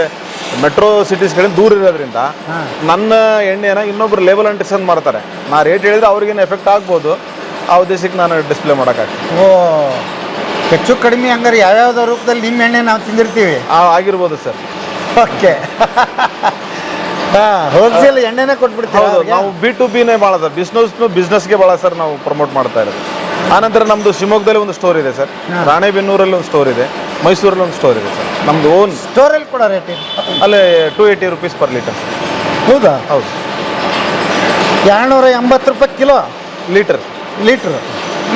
ಮೆಟ್ರೋ ಸಿಟೀಸ್ಗಳಿಂದ ದೂರ ಇರೋದ್ರಿಂದ ನನ್ನ ಎಣ್ಣೆನ ಇನ್ನೊಬ್ರು ಲೇಬಲ್ ಅಂಡ್ ಡಿಸೈನ್ ಮಾಡ್ತಾರೆ. ನಾ ರೇಟ್ ಹೇಳಿದ್ರೆ ಅವ್ರಿಗೇನು ಎಫೆಕ್ಟ್ ಆಗ್ಬೋದು, ಆ ಉದ್ದೇಶಕ್ಕೆ ನಾನು ಡಿಸ್ಪ್ಲೇ ಮಾಡೋಕ್ಕಾಗ್ತದೆ. ಓ, ಹೆಚ್ಚು ಕಡಿಮೆ ಹಂಗಾರೆ ಯಾವ್ಯಾವ್ದೋ ರೂಪದಲ್ಲಿ ನಿಮ್ಮ ಎಣ್ಣೆ ನಾವು ತಿಂದಿರ್ತೀವಿ. ಆಗಿರ್ಬೋದು ಸರ್. ಓಕೆ. ಹೋಲ್ಸೇಲ್ ಎಣ್ಣೆನೇ ಕೊಟ್ಬಿಡ್ತೀವಿ. ಹೌದು, ನಾವು B2Bನೇ ಭಾಳ ಸರ್. ಬಿಸ್ನೆಸ್ಗೆ ಭಾಳ ಸರ್ ನಾವು ಪ್ರಮೋಟ್ ಮಾಡ್ತಾ ಇರೋದು. ಆನಂತರ ನಮ್ಮದು ಶಿವಮೊಗ್ಗದಲ್ಲಿ ಒಂದು ಸ್ಟೋರ್ ಇದೆ ಸರ್, ರಾಣೆಬೆನ್ನೂರಲ್ಲಿ ಒಂದು ಸ್ಟೋರ್ ಇದೆ, ಮೈಸೂರಲ್ಲಿ ಒಂದು ಸ್ಟೋರ್ ಇದೆ ಸರ್. ನಮ್ಮದು ಓನ್ ಸ್ಟೋರಲ್ಲಿ ಕೂಡ ರೇಟ್ ಇದೆ ಅಲ್ಲೇ 280 rupees per liter. ಹೌದಾ? ಹೌದು. 280 ರೂಪಾಯಿ ಕಿಲೋ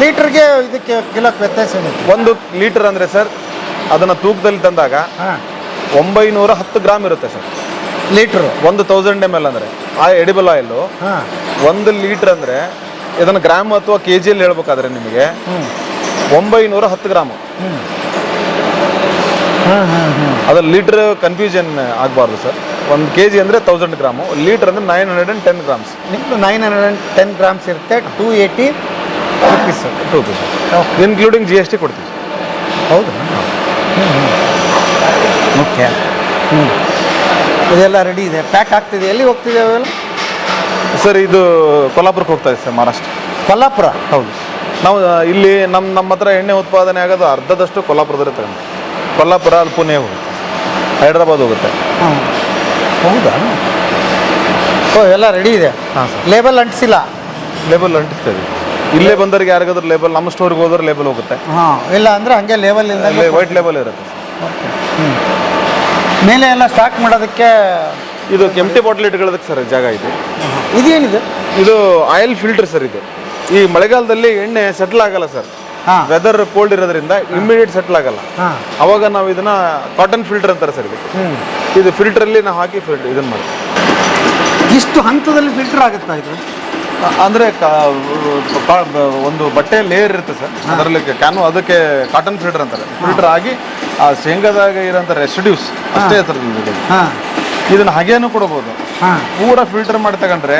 ಲೀಟ್ರಿಗೆ ಇದಕ್ಕೆ ಕಿಲೋಕ್ಕೆ ವ್ಯತ್ಯಾಸ ಏನಿದೆ? 1 ಲೀಟರ್ ಅಂದರೆ ಸರ್, ಅದನ್ನು ತೂಕದಲ್ಲಿ ತಂದಾಗ 910 ಗ್ರಾಮ್ ಇರುತ್ತೆ ಸರ್ ಲೀಟ್ರು. 1000 ml ಅಂದರೆ ಆ ಎಡಿಬಲ್ ಆಯಿಲು 1 ಲೀಟ್ರ್ ಅಂದರೆ ಇದನ್ನು ಗ್ರಾಮ್ ಅಥವಾ kg ಅಲ್ಲಿ ಹೇಳ್ಬೇಕಾದ್ರೆ ನಿಮಗೆ 910 ಗ್ರಾಮು. ಅದ್ರ ಲೀಟ್ರ್ ಕನ್ಫ್ಯೂಷನ್ ಆಗಬಾರ್ದು ಸರ್. 1 kg ಅಂದರೆ 1000 ಗ್ರಾಮು, ಲೀಟ್ರ್ ಅಂದರೆ 910 ಗ್ರಾಮ್ಸ್. ನಿಮ್ಮದು 910 ಗ್ರಾಮ್ಸ್ ಇರುತ್ತೆ. 280 ರೂಪೀಸ್. ಇನ್ಕ್ಲೂಡಿಂಗ್ GST ಕೊಡ್ತೀವಿ. ಹೌದಾ? ಓಕೆ. ಇದೆಲ್ಲ ರೆಡಿ ಇದೆ, ಪ್ಯಾಕ್ ಆಗ್ತಿದೆ. ಎಲ್ಲಿ ಹೋಗ್ತಿದೆ ಅವೆಲ್ಲ ಸರ್? ಇದು ಕೊಲ್ಲಾಪುರಕ್ಕೆ ಹೋಗ್ತಾ ಇದೆ ಸರ್, ಮಹಾರಾಷ್ಟ್ರ. ಕೊಲ್ಲಾಪುರ? ಹೌದು. ನಾವು ಇಲ್ಲಿ ನಮ್ಮ ಹತ್ರ ಎಣ್ಣೆ ಉತ್ಪಾದನೆ ಆಗೋದು ಅರ್ಧದಷ್ಟು ಕೊಲ್ಲಾಪುರದಲ್ಲಿ ತಗೊಂಡು. ಕೊಲ್ಲಾಪುರ, ಅಲ್ಲಿ ಪುಣೆ ಹೋಗುತ್ತೆ, ಹೈದ್ರಾಬಾದ್ ಹೋಗುತ್ತೆ. ಹೌದಾ? ಓ, ಎಲ್ಲ ರೆಡಿ ಇದೆ. ಹಾಂ ಸರ್. ಲೇಬಲ್ ಅಂಟಿಸಿಲ್ಲ? ಲೇಬಲ್ ಅಂಟಿಸ್ತೀವಿ. ಇಲ್ಲೇ ಬಂದವ್ರಿಗೆ ಯಾರಿಗಾದ್ರೂ ಲೇಬಲ್, ನಮ್ಮ ಸ್ಟೋರ್ಗೆ ಹೋದ್ರೆ ಲೇಬಲ್ ಹೋಗುತ್ತೆ. ಹಾಂ, ಇಲ್ಲ ಅಂದರೆ ಹಾಗೆ ಲೇಬಲ್ ಇಲ್ಲ, ವೈಟ್ ಲೇಬಲ್ ಇರುತ್ತೆ. ಓಕೆ. ಮೇಲೆ ಎಲ್ಲ ಸ್ಟಾಕ್ ಮಾಡೋದಕ್ಕೆ ಇದು ಕೆಂಪ್ಟಿ ಬಾಟ್ಲ್ ಇಟ್ಕೊಳ್ಳೋದಕ್ಕೆ ಸರ್ ಜಾಗ ಇದೆ. ಇದೇನಿದೆ? ಇದು ಆಯಿಲ್ ಫಿಲ್ಟರ್ ಸರ್. ಇದು ಈ ಮಳೆಗಾಲದಲ್ಲಿ ಎಣ್ಣೆ ಸೆಟ್ಲ್ ಆಗಲ್ಲ ಸರ್. ವೆದರ್ ಕೋಲ್ಡ್ ಇರೋದ್ರಿಂದ ಇಮಿಡಿಯೇಟ್ ಸೆಟ್ಲ್ ಆಗಲ್ಲ. ಅವಾಗ ನಾವು ಇದನ್ನ ಕಾಟನ್ ಫಿಲ್ಟರ್ ಅಂತಾರೆ ಸರ್. ಇದು ಫಿಲ್ಟರಲ್ಲಿ ನಾವು ಹಾಕಿ ಇದನ್ನ ಮಾಡ್ತೀವಿ. ಇಷ್ಟು ಹಂತದಲ್ಲಿ ಫಿಲ್ಟರ್ ಆಗುತ್ತಾ ಇದು? ಅಂದರೆ ಒಂದು ಬಟ್ಟೆ ಲೇಯರ್ ಇರುತ್ತೆ ಸರ್, ಅದರಲ್ಲಿ ಅದಕ್ಕೆ ಕಾಟನ್ ಫಿಲ್ಟರ್ ಅಂತಾರೆ. ಫಿಲ್ಟರ್ ಆಗಿ ಆ ಶೇಂಗಾದಾಗ ಇರೋಂಥ ರೆಸಿಡ್ಯೂಸ್ ಅಷ್ಟೇ ಸರ್. ಇದನ್ನು ಹಾಗೇನೂ ಕೊಡ್ಬೋದು. ಪೂರ ಫಿಲ್ಟರ್ ಮಾಡಿ ತಗೊಂಡ್ರೆ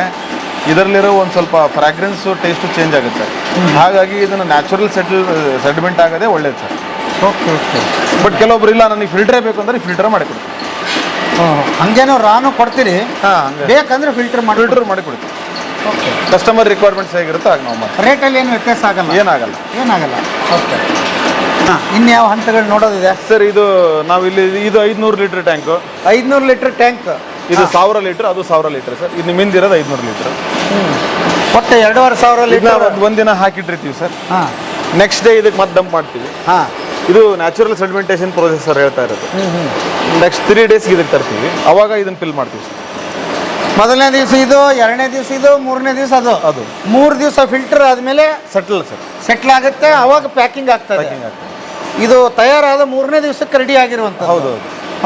ಇದರಲ್ಲಿರೋ ಒಂದು ಸ್ವಲ್ಪ ಫ್ರಾಗ್ರೆನ್ಸು, ಟೇಸ್ಟು ಚೇಂಜ್ ಆಗುತ್ತೆ. ಹಾಗಾಗಿ ಇದನ್ನು ನ್ಯಾಚುರಲ್ ಸೆಟಲ್ಮೆಂಟ್ ಆಗೋದೇ ಒಳ್ಳೇದು ಸರ್. Okay okay. ಬಟ್ ಕೆಲವೊಬ್ರು ಇಲ್ಲ, ನನಗೆ ಫಿಲ್ಟರೇ ಬೇಕು ಅಂದರೆ ಫಿಲ್ಟರ್ ಮಾಡಿ ಕೊಡ್ತೀವಿ. ಹಂಗೇನೋ ರಾನು ಕೊಡ್ತೀರಿ? ಹಂಗೆ ಬೇಕಂದ್ರೆ ಫಿಲ್ಟರ್ ಮಾಡಿ ಕೊಡ್ತೀವಿ. ಓಕೆ. ಕಸ್ಟಮರ್ ರಿಕ್ವೈರ್ಮೆಂಟ್ಸ್ ಹೇಗಿರುತ್ತೆ ಆಗ ನಾವು ಮಾಡ್ತೀವಿ. ರೇಟಲ್ಲಿ ಏನು ವ್ಯತ್ಯಾಸ ಆಗಲ್ಲ? ಏನಾಗಲ್ಲ. ಓಕೆ. ಇನ್ಯಾವ ಹಂತಗಳು ನೋಡೋದಿದೆ ಸರ್? ಇದು ನಾವು ಇದು 500 ಲೀಟರ್ ಟ್ಯಾಂಕು. 500 litre tank. ಇದು 1000 ಲೀಟರ್, ಅದು 1000 ಲೀಟರ್ ಸರ್. ಇದು ಮಿಂದಿರೋದು 500 ಲೀಟರ್. ಒಟ್ಟು 2500 ಲೀಟರ್ ಒಂದಿನ ಹಾಕಿಟ್ಟಿರ್ತೀವಿ ಸರ್. ನೆಕ್ಸ್ಟ್ ಡೇ ಇದಕ್ಕೆ ಮತ್ತೆ ಡಂಪ್ ಮಾಡ್ತೀವಿ. ಇದು ನ್ಯಾಚುರಲ್ ಸೆಡಿಮೆಂಟೇಷನ್ ಪ್ರೋಸೆಸ್ ಸರ್ ಹೇಳ್ತಾ ಇರೋದು. ನೆಕ್ಸ್ಟ್ 3 ಡೇಸ್ಗೆ ಇದಕ್ಕೆ ತರ್ತೀವಿ, ಅವಾಗ ಇದನ್ನು ಫಿಲ್ ಮಾಡ್ತೀವಿ ಸರ್. ಮೊದಲನೇ ದಿವಸ ಇದು, ಎರಡನೇ ದಿವಸ ಇದು, ಮೂರನೇ ದಿವಸ ಅದು 3 ದಿವಸ ಫಿಲ್ಟರ್ ಆದಮೇಲೆ ಸೆಟ್ಲ್ ಆಗುತ್ತೆ. ಅವಾಗ ಪ್ಯಾಕಿಂಗ್ ಆಗ್ತದೆ. ಇದು ತಯಾರಾದ 3ನೇ ದಿವಸಕ್ಕೆ ರೆಡಿ ಆಗಿರುವಂಥ. ಹೌದು.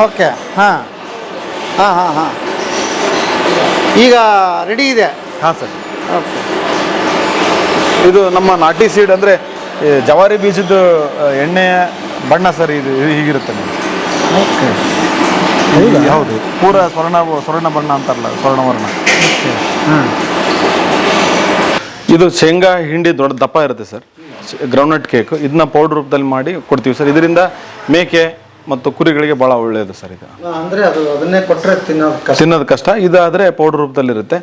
ಓಕೆ. ಹಾಂ. ಈಗ ರೆಡಿ ಇದೆ. ಹಾಂ ಸರ್. ಓಕೆ. ಇದು ನಮ್ಮ ನಾಟಿ ಸೀಡ್ ಅಂದರೆ ಜವಾರಿ ಬೀಜದ ಎಣ್ಣೆಯ ಬಣ್ಣ ಸರ್. ಇದು ಹೀಗಿರುತ್ತೆ. ಓಕೆ. ಹೌದು. ಪೂರ ಸ್ವರ್ಣ ಬಣ್ಣ ಅಂತಾರಲ್ಲ, ಸ್ವರ್ಣವರ್ಣ. ಇದು ಶೇಂಗಾ ಹಿಂಡಿ ದೊಡ್ಡ ದಪ್ಪ ಇರುತ್ತೆ ಸರ್. Groundnut cake. ಇದನ್ನ ಪೌಡರ್ ರೂಪದಲ್ಲಿ ಮಾಡಿ ಕೊಡ್ತೀವಿ ಸರ್. ಇದರಿಂದ ಮೇಕೆ ಮತ್ತು ಕುರಿಗಳಿಗೆ ಭಾಳ ಒಳ್ಳೆಯದು ಸರ್. ಇದು ಅಂದರೆ ಅದನ್ನೇ ಕೊಟ್ಟರೆ ತಿನ್ನೋದು ಕಷ್ಟ. ಇದಾದರೆ ಪೌಡರ್ ರೂಪದಲ್ಲಿರುತ್ತೆ.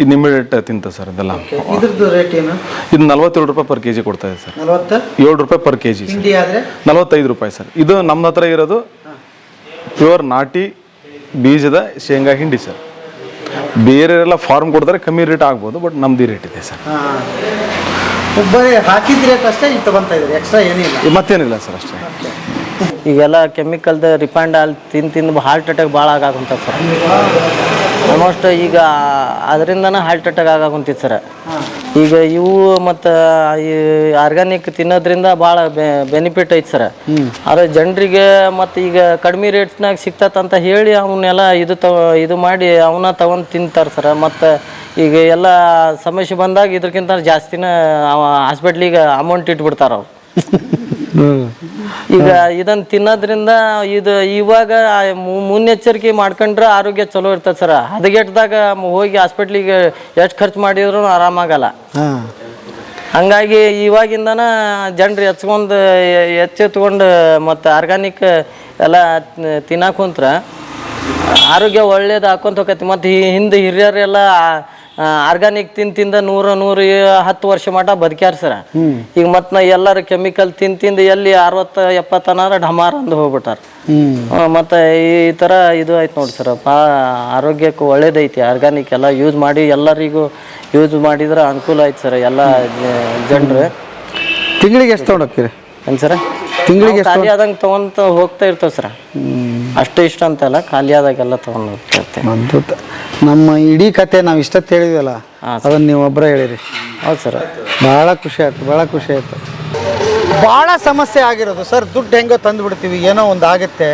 ಇದು ಇಮಿಡಿಯೇಟ್ ತಿಂತ ಸರ್. ಇದೆಲ್ಲ ಇದ್ರದ್ದು ರೇಟ್ ಏನು? ಇದು 47 ರೂಪಾಯಿ per kg ಕೊಡ್ತಾ ಇದೆ ಸರ್. 47 ರೂಪಾಯಿ per kg. 45 ರೂಪಾಯಿ ಸರ್. ಇದು ನಮ್ಮ ಹತ್ರ ಇರೋದು ಪ್ಯೂರ್ ನಾಟಿ ಬೀಜದ ಶೇಂಗಾ ಹಿಂಡಿ ಸರ್. ಬೇರೆಲ್ಲ ಫಾರ್ಮ್ ಕೊಡ್ತಾರೆ, ಕಮ್ಮಿ ರೇಟ್ ಆಗ್ಬೋದು, ಬಟ್ ನಮ್ದು ರೇಟ್ ಇದೆ ಸರ್. ಬರೀ ಹಾಕಿದ್ರೇಕಷ್ಟೇ ಈಗ ತಗೊಂತ ಇದ್ರಿ, ಎಕ್ಸ್ಟ್ರಾ ಏನಿಲ್ಲ. ಮತ್ತೇನಿಲ್ಲ ಸರ್ ಅಷ್ಟೇ. ಈಗೆಲ್ಲ ಕೆಮಿಕಲ್ದು ರಿಫೈಂಡ್ ಹಾಲು ತಿಂದು ಹಾರ್ಟ್ ಅಟ್ಯಾಕ್ ಭಾಳ ಆಗಾಕುಂತದ ಸರ್. ಆಲ್ಮೋಸ್ಟ್ ಈಗ ಅದರಿಂದನೇ ಹಾರ್ಟ್ ಅಟ್ಯಾಕ್ ಆಗಾಕುಂತಿತ್ತು ಸರ್. ಈಗ ಇವು ಮತ್ತು ಈ ಆರ್ಗ್ಯಾನಿಕ್ ತಿನ್ನೋದ್ರಿಂದ ಭಾಳ ಬೆನಿಫಿಟ್ ಐತೆ ಸರ್. ಆದರೆ ಜನರಿಗೆ ಮತ್ತು ಈಗ ಕಡಿಮೆ ರೇಟ್ಸ್ನಾಗ ಸಿಗ್ತದಂತ ಹೇಳಿ ಅವನ್ನೆಲ್ಲ ಇದು ಮಾಡಿ ಅವನ್ನ ತಗೊಂಡು ತಿಂತಾರೆ ಸರ್. ಮತ್ತು ಈಗ ಎಲ್ಲ ಸಮಸ್ಯೆ ಬಂದಾಗ ಇದಕ್ಕಿಂತ ಜಾಸ್ತಿನ ಹಾಸ್ಪಿಟ್ಲಿಗೆ ಅಮೌಂಟ್ ಇಟ್ಬಿಡ್ತಾರೆ ಅವ್ರು. ಈಗ ಇದನ್ನ ತಿನ್ನೋದ್ರಿಂದ ಇದು ಇವಾಗ ಮುನ್ನೆಚ್ಚರಿಕೆ ಮಾಡ್ಕೊಂಡ್ರೆ ಆರೋಗ್ಯ ಚಲೋ ಇರ್ತದೆ ಸರ್. ಹದಗೆಟ್ದಾಗ ಹೋಗಿ ಹಾಸ್ಪಿಟ್ಲಿಗೆ ಎಷ್ಟು ಖರ್ಚು ಮಾಡಿದ್ರು ಆರಾಮಾಗಲ್ಲ. ಹಂಗಾಗಿ ಇವಾಗಿಂದನ ಜನರು ಎಚ್ಚೆತ್ಕೊಂಡು ಮತ್ತು ಆರ್ಗ್ಯಾನಿಕ್ ಎಲ್ಲ ತಿನ್ನಕ್ಕೆ ಕುಂತ್ರೆ ಆರೋಗ್ಯ ಒಳ್ಳೇದು ಹಾಕೊಂತ ಹೋಗತಿ. ಮತ್ತು ಹಿಂದೆ ಹಿರಿಯರೆಲ್ಲ ಆರ್ಗ್ಯಾನಿಕ್ ತಿಂದು 110 ವರ್ಷ ಮಟ್ಟ ಬದುಕ್ಯಾರ ಸರ. ಈಗ ಮತ್ತು ಎಲ್ಲರೂ ಕೆಮಿಕಲ್ ತಿಂದು ಎಲ್ಲಿ 60-70 ಅನ್ನಾರ ಢಮಾರ್ ಅಂದು ಹೋಗ್ಬಿಟ್ಟಾರ. ಮತ್ತು ಈ ಥರ ಇದು ಆಯ್ತು ನೋಡಿ ಸರ್. ಆರೋಗ್ಯಕ್ಕೆ ಒಳ್ಳೇದೈತಿ ಆರ್ಗ್ಯಾನಿಕ್ ಎಲ್ಲ ಯೂಸ್ ಮಾಡಿ, ಎಲ್ಲರಿಗೂ ಯೂಸ್ ಮಾಡಿದ್ರೆ ಅನುಕೂಲ ಆಯ್ತು ಸರ್ ಎಲ್ಲ ಜನರು. ತಿಂಗಳಿಗೆ ಎಷ್ಟು ತೊಗೊಂಡೋಗ್ತೀರಿ ಏನು ಸರ? ತಿಂಗಳಿಗೆ ಖಾಲಿ ಆದಂಗೆ ತೊಗೊಂತ ಹೋಗ್ತಾ ಇರ್ತೇವೆ ಸರ್. ಅಷ್ಟು ಇಷ್ಟ ಅಂತಲ್ಲ, ಖಾಲಿ ಆದಾಗೆಲ್ಲ ತೊಗೊಂಡು ಹೋಗ್ತಾ ಇರ್ತೇವೆ. ಅದ್ಭುತ. ನಮ್ಮ ಇಡೀ ಕತೆ ನಾವು ಇಷ್ಟೊತ್ತು ಹೇಳಿದ್ವಲ್ಲ, ಅದನ್ನು ನೀವು ಒಬ್ಬರೇ ಹೇಳಿರಿ. ಹೌದು ಸರ್. ಭಾಳ ಖುಷಿ ಆಯ್ತು. ಭಾಳ ಸಮಸ್ಯೆ ಆಗಿರೋದು ಸರ್. ದುಡ್ಡು ಹೆಂಗೋ ತಂದು ಬಿಡ್ತೀವಿ, ಏನೋ ಒಂದು ಆಗುತ್ತೆ,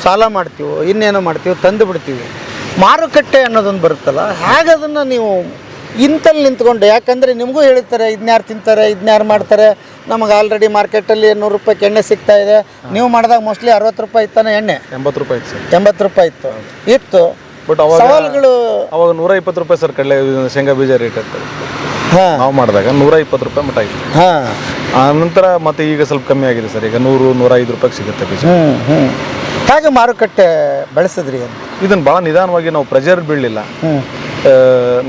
ಸಾಲ ಮಾಡ್ತೀವಿ, ಇನ್ನೇನೋ ಮಾಡ್ತೀವಿ, ತಂದು ಬಿಡ್ತೀವಿ. ಮಾರುಕಟ್ಟೆ ಅನ್ನೋದೊಂದು ಬರುತ್ತಲ್ಲ, ಹೇಗೆ ಅದನ್ನು ನೀವು ಇಂತಲ್ಲಿ ನಿಂತ್ಕೊಂಡು, ಯಾಕಂದರೆ ನಿಮಗೂ ಹೇಳ್ತಾರೆ ಇದನ್ಯಾರು ತಿಂತಾರೆ, ಇದನ್ಯಾರು ಮಾಡ್ತಾರೆ. ನಮಗೆ ಆಲ್ರೆಡಿ ಮಾರ್ಕೆಟಲ್ಲಿ 100 ರೂಪಾಯಿಗೆ ಎಣ್ಣೆ ಸಿಗ್ತಾ ಇದೆ. ನೀವು ಮಾಡಿದಾಗ ಮೋಸ್ಟ್ಲಿ 60 ರೂಪಾಯಿ ಇತ್ತಾನೆ ಎಣ್ಣೆ? 80 ರೂಪಾಯಿ ಇತ್ತು ಸರ್. 80 ರೂಪಾಯಿ ಇತ್ತು. ಬಟ್ ಸವಾಲುಗಳು ಅವಾಗ 120 ರೂಪಾಯಿ ಸರ್ ಕಡಲೆ ಶೇಂಗಾ ಬೀಜ ರೇಟ್ ಇರ್ತದೆ. ನಾವು ಮಾಡಿದಾಗ 120 ರೂಪಾಯಿ ಮಟ್ಟ ಆಯಿತು. ಆ ನಂತರ ಮತ್ತೆ ಈಗ ಸ್ವಲ್ಪ ಕಮ್ಮಿ ಆಗಿದೆ ಸರ್. ಈಗ 100-105 ರೂಪಾಯಿಗೆ ಸಿಗುತ್ತೆ ಬೀಜ. ಹೇಗೆ ಮಾರುಕಟ್ಟೆ ಬೆಳೆಸಿದ್ರಿ ಅಂತ? ಇದನ್ನು ಭಾಳ ನಿಧಾನವಾಗಿ ನಾವು ಪ್ರೆಜರ್ ಬೀಳಲಿಲ್ಲ.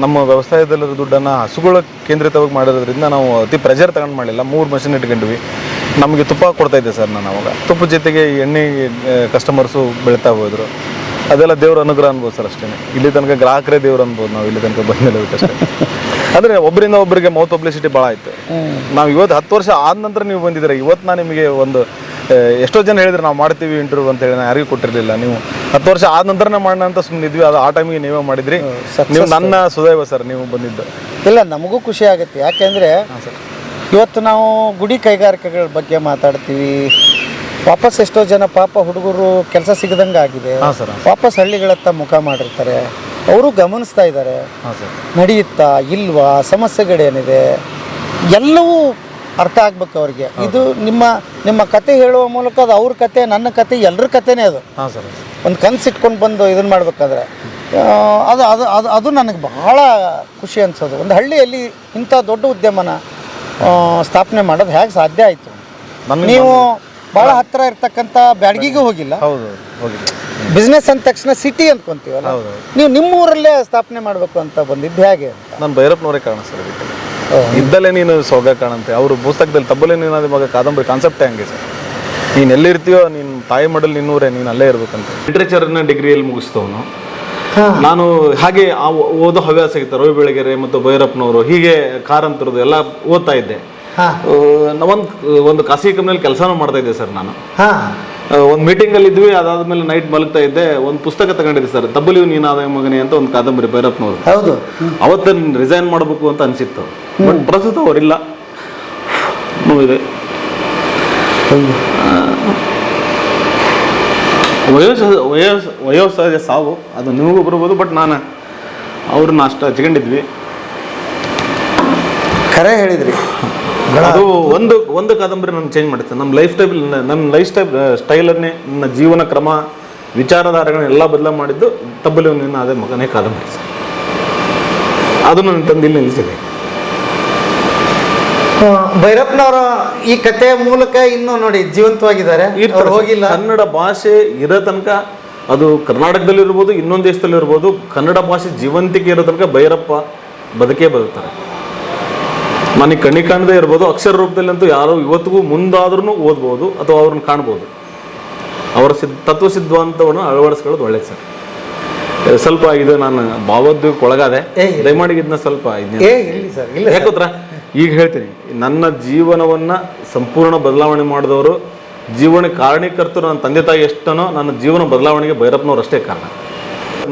ನಮ್ಮ ವ್ಯವಸಾಯದಲ್ಲಿರೋ ದುಡ್ಡನ್ನು ಹಸುಗಳ ಕೇಂದ್ರಿತವಾಗಿ ಮಾಡಿರೋದ್ರಿಂದ ನಾವು ಅತಿ ಪ್ರೆಜರ್ ತಗೊಂಡು ಮಾಡಲಿಲ್ಲ. 3 ಮಷಿನ್ ಇಟ್ಕೊಂಡ್ವಿ. ನಮಗೆ ತುಪ್ಪ ಕೊಡ್ತಾ ಇದ್ದೆ ಸರ್ ನಾನು ಅವಾಗ. ತುಪ್ಪದ ಜೊತೆಗೆ ಎಣ್ಣೆ ಕಸ್ಟಮರ್ಸು ಬೆಳೀತಾ ಹೋದ್ರು. ಅದೆಲ್ಲ ದೇವ್ರ ಅನುಗ್ರಹ ಅನ್ಬೋದು ಸರ್ ಅಷ್ಟೇ. ಇಲ್ಲಿ ತನಕ ಗ್ರಾಹಕರೇ ದೇವ್ರು ಅನ್ಬೋದು ನಾವು ಇಲ್ಲಿ ತನಕ ಬಂದಿರೋದಕ್ಕಷ್ಟೇ. ಅಂದರೆ ಒಬ್ಬರಿಂದ ಒಬ್ಬರಿಗೆ ಮೌತ್ ಪಬ್ಲಿಸಿಟಿ ಭಾಳ ಆಯಿತು. ನಾವು ಇವತ್ತು 10 ವರ್ಷ ಆದ ನಂತರ ನೀವು ಬಂದಿದ್ದೀರ. ಇವತ್ತು ನಾನು ನಿಮಗೆ ಒಂದು ಎಷ್ಟೋ ಜನ ಹೇಳಿದ್ರೆ ನಾವು ಮಾಡ್ತೀವಿ ಇಂಟರ್ವ್ಯೂ ಅಂತ ಹೇಳಿ ನಾನು ಯಾರಿಗೂ ಕೊಟ್ಟಿರಲಿಲ್ಲ. ನೀವು 10 ವರ್ಷ ಆದ ನಂತರನೇ ಮಾಡೋಣ ಅಂತ ಸುಮ್ಮನಿದ್ವಿ. ಅದು ಆ ಟೈಮಿಗೆ ನೀವೇ ಮಾಡಿದ್ರಿ. ನೀವು ನನ್ನ ಸುದೈವ ಸರ್ ನೀವು ಬಂದಿದ್ದು. ಇಲ್ಲ, ನಮಗೂ ಖುಷಿ ಆಗುತ್ತೆ. ಯಾಕೆಂದರೆ ಇವತ್ತು ನಾವು ಗುಡಿ ಕೈಗಾರಿಕೆಗಳ ಬಗ್ಗೆ ಮಾತಾಡ್ತೀವಿ. ವಾಪಸ್ ಎಷ್ಟೋ ಜನ ಪಾಪ ಹುಡುಗರು ಕೆಲಸ ಸಿಗದಂಗೆ ಆಗಿದೆ, ವಾಪಸ್ ಹಳ್ಳಿಗಳತ್ತ ಮುಖ ಮಾಡಿರ್ತಾರೆ. ಅವರು ಗಮನಿಸ್ತಾ ಇದ್ದಾರೆ, ನಡೆಯುತ್ತಾ ಇಲ್ವಾ, ಸಮಸ್ಯೆಗಳೇನಿದೆ ಎಲ್ಲವೂ ಅರ್ಥ ಆಗ್ಬೇಕು ಅವ್ರಿಗೆ. ಇದು ನಿಮ್ಮ ಕತೆ ಹೇಳುವ ಮೂಲಕ ಅದು ಅವ್ರ ಕತೆ, ನನ್ನ ಕತೆ, ಎಲ್ಲರ ಕತೆನೇ ಅದು. ಒಂದು ಕನಸು ಇಟ್ಕೊಂಡು ಬಂದು ಇದನ್ನು ಮಾಡ್ಬೇಕಾದ್ರೆ ಅದು ಅದು ಅದು ಅದು ನನಗೆ ಬಹಳ ಖುಷಿ ಅನಿಸೋದು. ಒಂದು ಹಳ್ಳಿಯಲ್ಲಿ ಇಂಥ ದೊಡ್ಡ ಉದ್ಯಮನ ಸ್ಥಾಪನೆ ಮಾಡೋದು ಹೇಗೆ ಸಾಧ್ಯ ಆಯಿತು? ನೀವು ಭಾಳ ಹತ್ತಿರ ಇರ್ತಕ್ಕಂಥ ಬ್ಯಾಡಗಿಗೂ ಹೋಗಿಲ್ಲ. ಬಿಸ್ನೆಸ್ ಅಂದ ತಕ್ಷಣ ಸಿಟಿ ಅಂದ್ಕೊಂತೀವಲ್ಲ, ನೀವು ನಿಮ್ಮೂರಲ್ಲೇ ಸ್ಥಾಪನೆ ಮಾಡಬೇಕು ಅಂತ ಬಂದಿದ್ದು ಹೇಗೆ ಅಂತ? ನಾನು ಭೈರಪ್ಪನವರೇ ಕಾರಣ ಸರ್. ಅದಕ್ಕೆ ಇದ್ದಲ್ಲೇ ನೀನು ಸೊಗ ಕಾಣಂತೆ ಅವರು ಪುಸ್ತಕದಲ್ಲಿ ತಬ್ಬಲೆ ನೀನಾದ ಮಗ ಕಾದಂಬರಿ ಕಾನ್ಸೆಪ್ಟೇ ಹಂಗೆ ಸರ್. ನೀನು ಎಲ್ಲಿರ್ತೀಯೋ ನೀನು ತಾಯಿ ಮಾಡಲ್ ನಿನ್ನೂರೇ, ನೀನು ಅಲ್ಲೇ ಇರ್ಬೇಕಂತ. ಲಿಟ್ರೇಚರ್ನ ಡಿಗ್ರಿಯಲ್ಲಿ ಮುಗಿಸ್ತವನು ನಾನು. ಹಾಗೆ ಓದೋ ಹವ್ಯಾಸ ಆಗಿತ್ತು. ರವಿ ಬೆಳಗೆರೆ ಮತ್ತು ಭೈರಪ್ಪನವರು ಹೀಗೆ ಕಾರಂತರದ್ದು ಎಲ್ಲ ಓದ್ತಾ ಇದ್ದೆ. ಒಂದು ಖಾಸಗಿ ಕಂಪ್ನಿಯಲ್ಲಿ ಕೆಲಸನೂ ಮಾಡ್ತಾ ಇದ್ದೆ ಸರ್ ನಾನು. ಒಂದು ಮೀಟಿಂಗಲ್ಲಿ ಇದ್ವಿ. ಅದಾದ್ಮೇಲೆ ನೈಟ್ ಮಲಗ್ತಾ ಇದ್ದೆ. ಒಂದು ಪುಸ್ತಕ ತಗೊಂಡಿದ್ದೆ ಸರ್, ತಬ್ಬಲಿಯು ನೀನಾದ ಮಗನೇ ಅಂತ ಒಂದು ಕಾದಂಬರಿ ಭೈರಪ್ಪನವರು. ಹೌದು. ಅವತ್ತನ್ನು ರಿಸೈನ್ ಮಾಡಬೇಕು ಅಂತ ಅನಿಸಿತ್ತು. ಬಟ್ ಪ್ರಸ್ತುತ ಅವರಿಲ್ಲ, ನೋವಿದೆ. ವಯೋಸಹಜ ಸಾವು ಅದು ನಿಮಗೂ ಬರ್ಬೋದು. ಬಟ್ ನಾನು ಅವ್ರನ್ನ ಅಷ್ಟು ಹಚ್ಕೊಂಡಿದ್ವಿ. ಖರೆ ಹೇಳಿದ್ರಿ. ಅದು ಒಂದು ಕಾದಂಬರಿ ನಾನು ಚೇಂಜ್ ಮಾಡುತ್ತೆ. ನಮ್ಮ ಲೈಫ್ ಸ್ಟೈಲನ್ನೇ, ನನ್ನ ಜೀವನ ಕ್ರಮ, ವಿಚಾರಧಾರೆಗಳನ್ನ ಎಲ್ಲ ಬದಲ ಮಾಡಿದ್ದು ತಬ್ಬಲಿ ನಿನ್ನ ಅದೇ ಮಗನೇ ಕಾದಂಬರಿ ಸರ್. ಅದು ನನ್ನ ತಂದಿಲ್ಲಿ ನಿಲ್ಲಿಸಿದೆ. ಭೈರಪ್ಪನವರ ಈ ಕಥೆಯ ಮೂಲಕ ಇನ್ನೂ ನೋಡಿ ಜೀವಂತವಾಗಿದ್ದಾರೆ, ಹೋಗಿಲ್ಲ. ಕನ್ನಡ ಭಾಷೆ ಇರೋ ತನಕ, ಅದು ಕರ್ನಾಟಕದಲ್ಲಿರ್ಬೋದು, ಇನ್ನೊಂದು ದೇಶದಲ್ಲಿರ್ಬೋದು, ಕನ್ನಡ ಭಾಷೆ ಜೀವಂತಿಕೆ ಇರೋ ತನಕ ಭೈರಪ್ಪ ಬದುಕೇ ಬದುಕ್ತಾರೆ. ನನಗೆ ಕಣ್ಣಿಗೆ ಕಾಣದೇ ಇರ್ಬೋದು, ಅಕ್ಷರ ರೂಪದಲ್ಲಿ ಅಂತೂ ಯಾರೋ ಇವತ್ತಿಗೂ ಮುಂದಾದ್ರೂ ಓದ್ಬೋದು ಅಥವಾ ಅವ್ರನ್ನ ಕಾಣ್ಬೋದು. ಅವರ ತತ್ವ ಸಿದ್ಧಾಂತವನ್ನು ಅಳವಡಿಸ್ಕೊಳ್ಳೋದು ಒಳ್ಳೇದು ಸರ್. ಸ್ವಲ್ಪ ಇದು ನಾನು ಭಾವೋದ್ವೇಗಕ್ಕೆ ಒಳಗಾದೆ, ದಯಮಾಡಿ ಇದನ್ನ ಸ್ವಲ್ಪ ಯಾಕೋತ್ರ ಈಗ ಹೇಳ್ತೀನಿ, ನನ್ನ ಜೀವನವನ್ನು ಸಂಪೂರ್ಣ ಬದಲಾವಣೆ ಮಾಡಿದವರು, ಜೀವನ ಕಾರಣೀಕರ್ತರು ನನ್ನ ತಂದೆ ತಾಯಿ ಎಷ್ಟನೋ ನನ್ನ ಜೀವನ ಬದಲಾವಣೆಗೆ ಭೈರಪ್ಪನವ್ರು ಅಷ್ಟೇ ಕಾರಣ.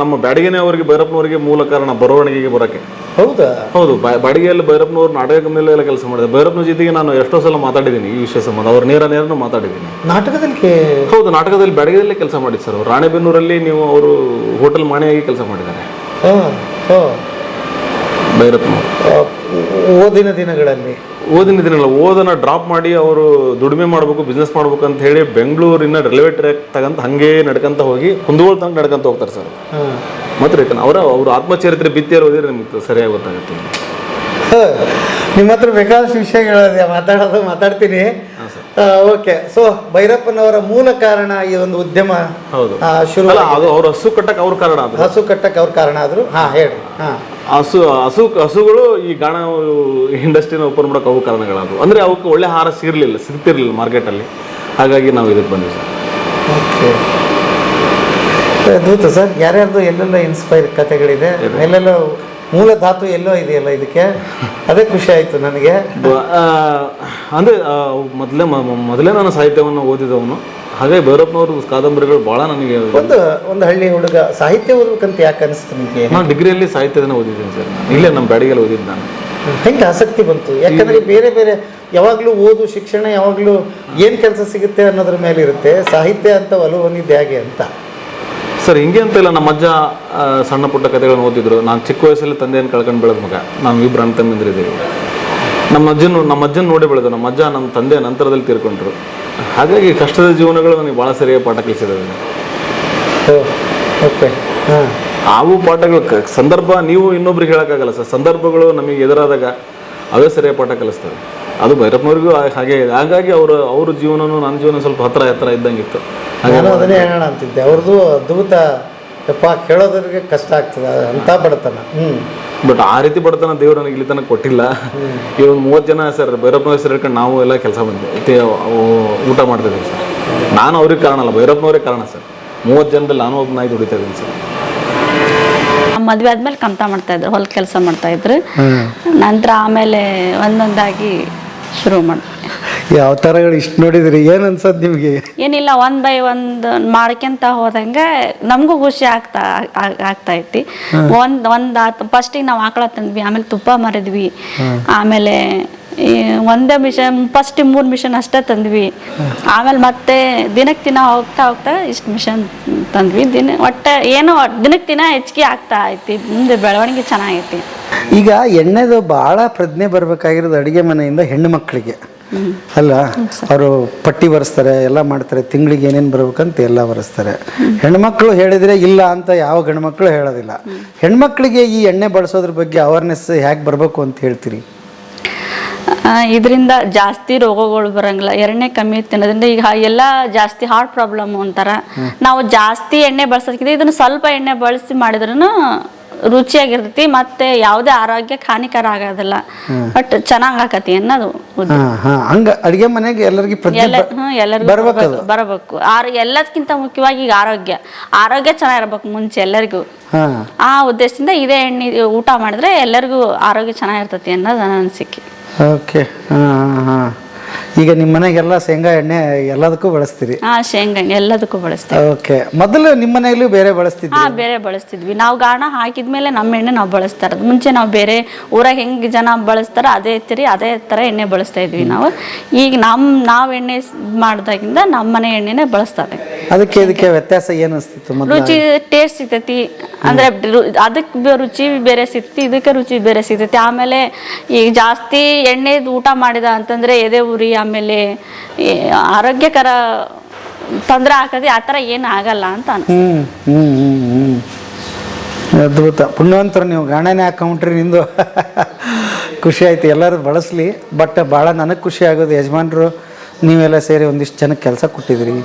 ನಮ್ಮ ಬ್ಯಾಡಗಿನೇ ಅವರಿಗೆ ಭೈರಪ್ಪನವರಿಗೆ ಮೂಲ ಕಾರಣ ಬರವಣಿಗೆಗೆ ಬರೋಕ್ಕೆ. ಹೌದಾ? ಹೌದು, ಬಾಡಿಗೆಯಲ್ಲಿ ಭೈರಪ್ಪನವ್ರು ನಾಟಕ ಮೇಲೆ ಎಲ್ಲ ಕೆಲಸ ಮಾಡಿದೆ. ಭೈರಪ್ಪನ ಜೊತೆಗೆ ನಾನು ಎಷ್ಟೋ ಸಲ ಮಾತಾಡಿದ್ದೀನಿ ಈ ವಿಷಯ ಸಂಬಂಧ, ಅವ್ರು ನೇರನೂ ಮಾತಾಡಿದ್ದೀನಿ. ನಾಟಕದಲ್ಲಿ ಹೌದು, ನಾಟಕದಲ್ಲಿ ಬ್ಯಾಡಗಿಯಲ್ಲೇ ಕೆಲಸ ಮಾಡಿದ್ದು ಸರ್. ಅವರು ರಾಣೆಬೆನ್ನೂರಲ್ಲಿ ನೀವು ಅವರು ಹೋಟೆಲ್ ಮಾಣಿಯಾಗಿ ಕೆಲಸ ಮಾಡಿದ್ದಾರೆ ಭೈರಪ್ಪನವರು. ಓದಿನ ದಿನಗಳಲ್ಲಿ ಓದನ್ನ ಡ್ರಾಪ್ ಮಾಡಿ ಅವರು ದುಡಿಮೆ ಮಾಡಬೇಕು, ಬಿಸ್ನೆಸ್ ಮಾಡ್ಬೇಕು ಅಂತ ಹೇಳಿ ಬೆಂಗಳೂರಿನ ರೈಲ್ವೆ ಟ್ರ್ಯಾಕ್ ತಗಂತ ಹಂಗೆ ನಡ್ಕೊಂತ ಹೋಗಿ ಕುಂದಗೋಳ ತನಕ ನಡ್ಕೊಂತ ಹೋಗ್ತಾರೆ ಸರ್. ಮತ್ತೆ ರಿಟರ್ನ್ ಅವ್ರ ಆತ್ಮಚರಿತ್ರೆ ಭಿತ್ತಿಯಲ್ಲಿ ಓದಿದ್ರೆ ನಿಮ್ಗೆ ಸರಿಯಾಗಿ ಗೊತ್ತಾಗುತ್ತೆ. ನಿಮ್ಮ ಹತ್ರ ಬೇಕಾದಷ್ಟು ವಿಷಯಗಳಿದೆ, ಮಾತಾಡ್ತೀನಿ. ಓಕೆ, ಸೊ ಭೈರಪ್ಪನವರ ಮೂಲ ಕಾರಣ ಈ ಒಂದು ಉದ್ಯಮ ಶುರು, ಅವ್ರ ಹಸು ಕಟ್ಟಕ್ಕೆ ಅವ್ರ ಕಾರಣ ಆದ್ರು. ಹಸು ಕಟ್ಟಕ್ಕೆ ಅವ್ರ ಕಾರಣ ಆದ್ರು. ಹೇಳಿ. ಹಸುಗಳು ಈ ಗಾಣ ಇಂಡಸ್ಟ್ರಿನ ಓಪನ್ ಮಾಡೋಕೆ ಅವು ಕಾರಣಗಳಾದವು. ಅಂದರೆ ಅವಕ್ಕೆ ಒಳ್ಳೆ ಆಹಾರ ಸಿಗ್ತಿರ್ಲಿಲ್ಲ ಮಾರ್ಕೆಟಲ್ಲಿ. ಹಾಗಾಗಿ ನಾವು ಇದಕ್ಕೆ ಬಂದ್ವಿ ಸರ್. ಓಕೆ, ಅದ್ಭುತ ಸರ್. ಯಾರ್ಯಾರ್ದು ಎಲ್ಲೆಲ್ಲ ಇನ್ಸ್ಪೈರ್ ಕಥೆಗಳಿದೆ, ಎಲ್ಲೆಲ್ಲ ಮೂಲ ಧಾತು ಎಲ್ಲೋ ಇದೆಯಲ್ಲ, ಇದಕ್ಕೆ ಅದೇ ಖುಷಿ ಆಯಿತು ನನಗೆ. ಅಂದರೆ ಮೊದಲೇ ನಾನು ಸಾಹಿತ್ಯವನ್ನು ಓದಿದವನು. ಹಾಗೆ ಭೈರಪ್ಪನವ್ರ ಕಾದಂಬರಿಗಳು ಭಾಳ ನನಗೆ. ಒಂದು ಹಳ್ಳಿ ಹುಡುಗ ಸಾಹಿತ್ಯ ಓದ್ಬೇಕಂತ ಯಾಕೆ ಅನಿಸ್ತು ನಿಮಗೆ? ನಾನು ಡಿಗ್ರಿಯಲ್ಲಿ ಸಾಹಿತ್ಯದನ್ನ ಓದಿದ್ದೀನಿ ಸರ್. ಇಲ್ಲೇ ನಮ್ಮ ಬ್ಯಾಡಿಗೆಲ್ಲ ಓದಿದ್ದು ನಾನು. ಹೆಂಗೆ ಆಸಕ್ತಿ ಬಂತು? ಯಾಕಂದರೆ ಬೇರೆ ಯಾವಾಗಲೂ ಓದು ಶಿಕ್ಷಣ ಯಾವಾಗಲೂ ಏನು ಕೆಲಸ ಸಿಗುತ್ತೆ ಅನ್ನೋದ್ರ ಮೇಲೆ ಇರುತ್ತೆ. ಸಾಹಿತ್ಯ ಅಂತ ಒಲವು ಬಂದಿದ್ದು ಹೇಗೆ ಅಂತ ಸರ್? ಹಿಂಗೆ ಅಂತ ಇಲ್ಲ, ನಮ್ಮ ಅಜ್ಜ ಸಣ್ಣ ಪುಟ್ಟ ಕಥೆಗಳನ್ನು ಓದಿದ್ರು. ನಾನು ಚಿಕ್ಕ ವಯಸ್ಸಲ್ಲಿ ತಂದೆಯನ್ನು ಕಳ್ಕೊಂಡು ಬೆಳೆದ ಮಗ. ನಾವು ಇಬ್ಬರು ಅಣ್ಣ ತಮ್ಮಂದಿರಿದ್ದೀವಿ. ನಮ್ಮ ಅಜ್ಜನ ನೋಡಿ ಬೆಳೆದು. ನಮ್ಮ ಅಜ್ಜ ನಮ್ಮ ತಂದೆ ನಂತರದಲ್ಲಿ ತೀರ್ಕೊಂಡ್ರು. ಹಾಗಾಗಿ ಕಷ್ಟದ ಜೀವನಗಳು ನನಗೆ ಭಾಳ ಸರಿಯಾಗಿ ಪಾಠ ಕಲಿಸಿದ್ದಾವೆ. ಓಕೆ, ಅವು ಪಾಠಗಳು ಸಂದರ್ಭ ನೀವು ಇನ್ನೊಬ್ರಿಗೆ ಹೇಳೋಕ್ಕಾಗಲ್ಲ ಸರ್. ಸಂದರ್ಭಗಳು ನಮಗೆ ಎದುರಾದಾಗ ಅವೇ ಸರಿಯಾಗಿ ಪಾಠ ಕಲಿಸ್ತವೆ. ಅದು ಭೈರಪ್ಪನವ್ರಿಗೂ ಹಾಗೆ. ಹಾಗಾಗಿ ಅವ್ರ ಜೀವನನೂ ನನ್ನ ಜೀವನ ಸ್ವಲ್ಪ ಹತ್ರ ಇದ್ದಂಗಿತ್ತು. ನಾನು ಅದನ್ನೇ ಹೇಳೋಣ ಅಂತಿದ್ದೆ. ಅವ್ರದ್ದು ಅದ್ಭುತ ಕೇಳೋದ್ರಿಗೆ ಕಷ್ಟ ಆಗ್ತದೆ ಅಂತ ಬಡತನ. ಬಟ್ ಆ ರೀತಿ ಬಡತನ ದೇವರು ನನಗೆ ಇಲ್ಲಿ ತನಕ ಕೊಟ್ಟಿಲ್ಲ. ಈ ಒಂದು 30 ಜನ ಸರ್ ಭೈರಪ್ಪನವ್ರ ಹೆಸರು ಹೇಳ್ಕೊಂಡು ನಾವು ಎಲ್ಲ ಕೆಲಸ ಬಂದಿದ್ದೆ, ಊಟ ಮಾಡ್ತಿದ್ದೀವಿ ಸರ್. ನಾನು ಅವ್ರಿಗೆ ಕಾರಣ ಅಲ್ಲ, ಭೈರಪ್ಪನವರೇ ಕಾರಣ ಸರ್. 30 ಜನದಲ್ಲಿ ನಾನು ಒಬ್ಬ ನಾಯಿ ದುಡಿತಾ ಇದ್ದೀನಿ ಸರ್. ಮದುವೆ ಆದ್ಮೇಲೆ ಕಮ್ತ ಮಾಡ್ತಾಯಿದ್ರು, ಹೊಲ ಕೆಲಸ ಮಾಡ್ತಾಯಿದ್ರು. ನಂತರ ಆಮೇಲೆ ಒಂದೊಂದಾಗಿ ಶುರು ಮಾಡಿದೆ. ಯಾವ ಥರಗಳು ಇಷ್ಟು ನೋಡಿದ್ರಿ, ಏನು ಅನ್ಸದ್ ನಿಮಗೆ? ಏನಿಲ್ಲ, 1 by 1 ಮಾಡ್ಕೊಂತ ಹೋದಂಗೆ ನಮಗೂ ಖುಷಿ ಆಗ್ತೈತಿ. ಒಂದು ಫಸ್ಟಿಗೆ ನಾವು ಆಕಳ ತಂದ್ವಿ, ಆಮೇಲೆ ತುಪ್ಪ ಮಾರಿದ್ವಿ, ಆಮೇಲೆ ಒಂದೇ ಮಿಷನ್ ಫಸ್ಟ್ 3 ಮಿಷನ್ ಅಷ್ಟೇ ತಂದ್ವಿ. ಆಮೇಲೆ ಮತ್ತೆ ದಿನಕ್ಕೆ ದಿನ ಹೋಗ್ತಾ ಇಷ್ಟು ಮಿಷನ್ ತಂದ್ವಿ. ಒಟ್ಟು ಏನೋ ದಿನಕ್ಕೆ ದಿನ ಹೆಚ್ಚಿಗೆ ಆಗ್ತಾ ಐತಿ, ಮುಂದೆ ಬೆಳವಣಿಗೆ ಚೆನ್ನಾಗೈತಿ. ಈಗ ಎಣ್ಣೆದು ಭಾಳ ಪ್ರಜ್ಞೆ ಬರಬೇಕಾಗಿರೋದು ಅಡುಗೆ ಮನೆಯಿಂದ ಹೆಣ್ಣು ಮಕ್ಕಳಿಗೆ ಅಲ್ಲ. ಅವರು ಪಟ್ಟಿ ಬರೆಸ್ತಾರೆ, ಎಲ್ಲ ಮಾಡ್ತಾರೆ, ತಿಂಗಳಿಗೆ ಏನೇನು ಬರ್ಬೇಕಂತ ಎಲ್ಲ ಬರೆಸ್ತಾರೆ. ಹೆಣ್ಮಕ್ಳು ಹೇಳಿದರೆ ಇಲ್ಲ ಅಂತ ಯಾವ ಗಂಡ್ಮಕ್ಳು ಹೇಳೋದಿಲ್ಲ. ಹೆಣ್ಮಕ್ಳಿಗೆ ಈ ಎಣ್ಣೆ ಬಳಸೋದ್ರ ಬಗ್ಗೆ ಅವೇರ್ನೆಸ್ ಹೇಗೆ ಬರಬೇಕು ಅಂತ ಹೇಳ್ತೀರಿ? ಇದರಿಂದ ಜಾಸ್ತಿ ರೋಗಗಳು ಬರಂಗಿಲ್ಲ. ಎಣ್ಣೆ ಕಮ್ಮಿ ತಿನ್ನೋದ್ರಿಂದ ಈಗ ಎಲ್ಲ ಜಾಸ್ತಿ ಹಾರ್ಟ್ ಪ್ರಾಬ್ಲಮ್ ಅಂತಾರ. ನಾವು ಜಾಸ್ತಿ ಎಣ್ಣೆ ಬಳಸೋದಕ್ಕಿಂತ ಇದನ್ನು ಸ್ವಲ್ಪ ಎಣ್ಣೆ ಬಳಸಿ ಮಾಡಿದ್ರೂ ರುಚಿಯಾಗಿರ್ತೈತಿ, ಮತ್ತೆ ಯಾವುದೇ ಆರೋಗ್ಯಕ್ಕೆ ಹಾನಿಕರ ಆಗೋದಿಲ್ಲ. ಬಟ್ ಚೆನ್ನಾಗ್ ಆಕತಿ ಅನ್ನೋದು ಹಂಗ ಅಡಿಗೆ ಮನೆಗೆ ಎಲ್ಲರಿಗೂ ಬರಬೇಕು. ಎಲ್ಲದಕ್ಕಿಂತ ಮುಖ್ಯವಾಗಿ ಈಗ ಆರೋಗ್ಯ ಚೆನ್ನಾಗಿರ್ಬೇಕು ಮುಂಚೆ ಎಲ್ಲರಿಗೂ. ಆ ಉದ್ದೇಶದಿಂದ ಇದೇ ಎಣ್ಣೆ ಊಟ ಮಾಡಿದ್ರೆ ಎಲ್ಲರಿಗೂ ಆರೋಗ್ಯ ಚೆನ್ನಾಗಿರ್ತೈತಿ ಅನ್ನೋದು ನನ್ನ ಅನಿಸಿಕೆ. ಓಕೆ, ಈಗ ನಿಮ್ಮ ಮನೆಗೆಲ್ಲ ಶೇಂಗಾ ಎಣ್ಣೆ ಎಲ್ಲದಕ್ಕೂ ಬಳಸ್ತೀರಿ? ಶೇಂಗಾ ಎಣ್ಣೆ ಎಲ್ಲದಕ್ಕೂ ಬಳಸ್ತೀವಿ. ಓಕೆ, ಮೊದಲು ನಿಮ್ಮ ಮನೆಯಲ್ಲೂ ಬೇರೆ ಬಳಸ್ತಿದ್ವಿ? ಬೇರೆ ಬಳಸ್ತಿದ್ವಿ. ನಾವು ಗಾಣ ಹಾಕಿದ್ಮೇಲೆ ನಮ್ಮ ಎಣ್ಣೆ ನಾವು ಬಳಸ್ತಾ ಇರೋದು. ಮುಂಚೆ ನಾವು ಬೇರೆ ಊರಾಗ ಹೆಂಗೆ ಜನ ಬಳಸ್ತಾರ ಅದೇ ಥರ ಎಣ್ಣೆ ಬಳಸ್ತಾ ಇದ್ವಿ ನಾವು. ಈಗ ನಾವು ಎಣ್ಣೆ ಮಾಡಿದಾಗಿಂದ ನಮ್ಮ ಮನೆ ಎಣ್ಣೆನೇ ಬಳಸ್ತಾರೆ. ಅದಕ್ಕೆ ವ್ಯತ್ಯಾಸ ಏನು ಅನಿಸ್ತಿತ್ತು? ರುಚಿ ಟೇಸ್ಟ್ ಸಿಗ್ತೈತಿ, ಅಂದ್ರೆ ಅದಕ್ಕೆ ರುಚಿ ಬೇರೆ ಸಿಗ್ತೈತಿ, ಇದಕ್ಕೆ ರುಚಿ ಬೇರೆ ಸಿಗ್ತೈತಿ. ಆಮೇಲೆ ಈಗ ಜಾಸ್ತಿ ಎಣ್ಣೆ ಊಟ ಮಾಡಿದ ಅಂತಂದ್ರೆ ಎದೆ ಉರಿ, ಆಮೇಲೆ ಆರೋಗ್ಯಕರ ತೊಂದರೆ ಆಗದೆ, ಆ ಥರ ಏನು ಆಗಲ್ಲ ಅಂತ ಅನಿಸ್ತು. ಅದ್ಭುತ, ಪುಣ್ಯವಂತರು ನೀವು. ಗಾಣನೇ ಹಾಕೊಂಬಿಟ್ರಿ ನಿಂದು. ಖುಷಿ ಆಯ್ತು, ಎಲ್ಲರೂ ಬಳಸಲಿ. ಬಟ್ ಭಾಳ ನನಗೆ ಖುಷಿ ಆಗೋದು ಯಜಮಾನ್ರು ನೀವೆಲ್ಲ ಸೇರಿ ಒಂದಿಷ್ಟು ಜನಕ್ಕೆ ಕೆಲಸ ಕೊಟ್ಟಿದ್ರಿ,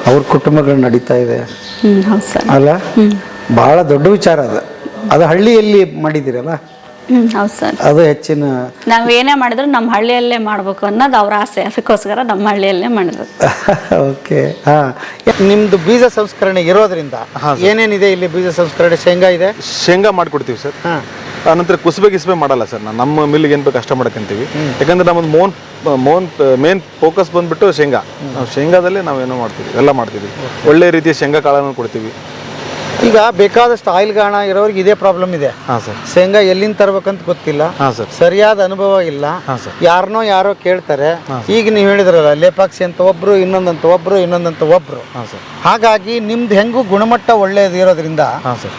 ಅವ್ರ ಕುಟುಂಬಗಳು ನಡೀತಾ ಇದೆ ಅಲ್ಲ. ಭಾಳ ದೊಡ್ಡ ವಿಚಾರ ಅದು ಹಳ್ಳಿಯಲ್ಲಿ ಮಾಡಿದ್ದೀರಲ್ಲ. ಹೌದು ಸರ್. ಅದು ಹೆಚ್ಚಿನ ನಾವ್ ಏನೇ ಮಾಡಿದ್ರು ನಮ್ಮ ಹಳ್ಳಿಯಲ್ಲೇ ಮಾಡ್ಬೇಕು ಅನ್ನೋದು ಅವ್ರ ಆಸೆ, ಅದಕ್ಕೋಸ್ಕರ ನಮ್ಮ ಹಳ್ಳಿಯಲ್ಲೇ ಮಾಡಿದ್ರು. ಓಕೆ. ಹಾಂ, ನಿಮ್ಮದು ಬೀಜ ಸಂಸ್ಕರಣೆ ಇರೋದ್ರಿಂದ ಏನೇನಿದೆ ಇಲ್ಲಿ? ಬೀಜ ಸಂಸ್ಕರಣೆ ಶೇಂಗಾ ಇದೆ, ಶೇಂಗಾ ಮಾಡಿಕೊಡ್ತೀವಿ ಸರ್. ಹಾಂ, ಆನಂತರ ಕುಸುಬೆ ಮಾಡಲ್ಲ ಸರ್. ನಮ್ಮ ಮಿಲ್ಲಿಗೆ ಏನು ಬೇಕು ಕಷ್ಟ ಮಾಡ್ಕೊಂತೀವಿ. ಯಾಕಂದ್ರೆ ನಮ್ಮದು ಮೇನ್ ಫೋಕಸ್ ಬಂದ್ಬಿಟ್ಟು ಶೇಂಗಾ. ನಾವು ಶೇಂಗಾದಲ್ಲಿ ನಾವೇನೋ ಮಾಡ್ತೀವಿ, ಎಲ್ಲ ಮಾಡ್ತೀವಿ. ಒಳ್ಳೆ ರೀತಿಯ ಶೇಂಗಾ ಕಾಳನ್ನು ಕೊಡ್ತೀವಿ. ಈಗ ಬೇಕಾದಷ್ಟು ಆಯಿಲ್ ಗಾಣ ಇರೋರಿಗೆ ಇದೇ ಪ್ರಾಬ್ಲಮ್ ಇದೆ. ಹಾಂ ಸರ್. ಶೇಂಗಾ ಎಲ್ಲಿಂದ ತರ್ಬೇಕಂತ ಗೊತ್ತಿಲ್ಲ, ಹಾಂ ಸರ್. ಸರಿಯಾದ ಅನುಭವ ಇಲ್ಲ. ಹಾಂ ಸರ್. ಯಾರೋ ಕೇಳ್ತಾರೆ. ಈಗ ನೀವು ಹೇಳಿದ್ರಲ್ಲ, ಲೇಪಾಕ್ಷಿ ಅಂತ ಒಬ್ರು, ಇನ್ನೊಂದಂತ ಒಬ್ರು. ಹಾಂ ಸರ್. ಹಾಗಾಗಿ ನಿಮ್ದು ಹೆಂಗೂ ಗುಣಮಟ್ಟ ಒಳ್ಳೆಯದು ಇರೋದ್ರಿಂದ ಹಾಂ ಸರ್.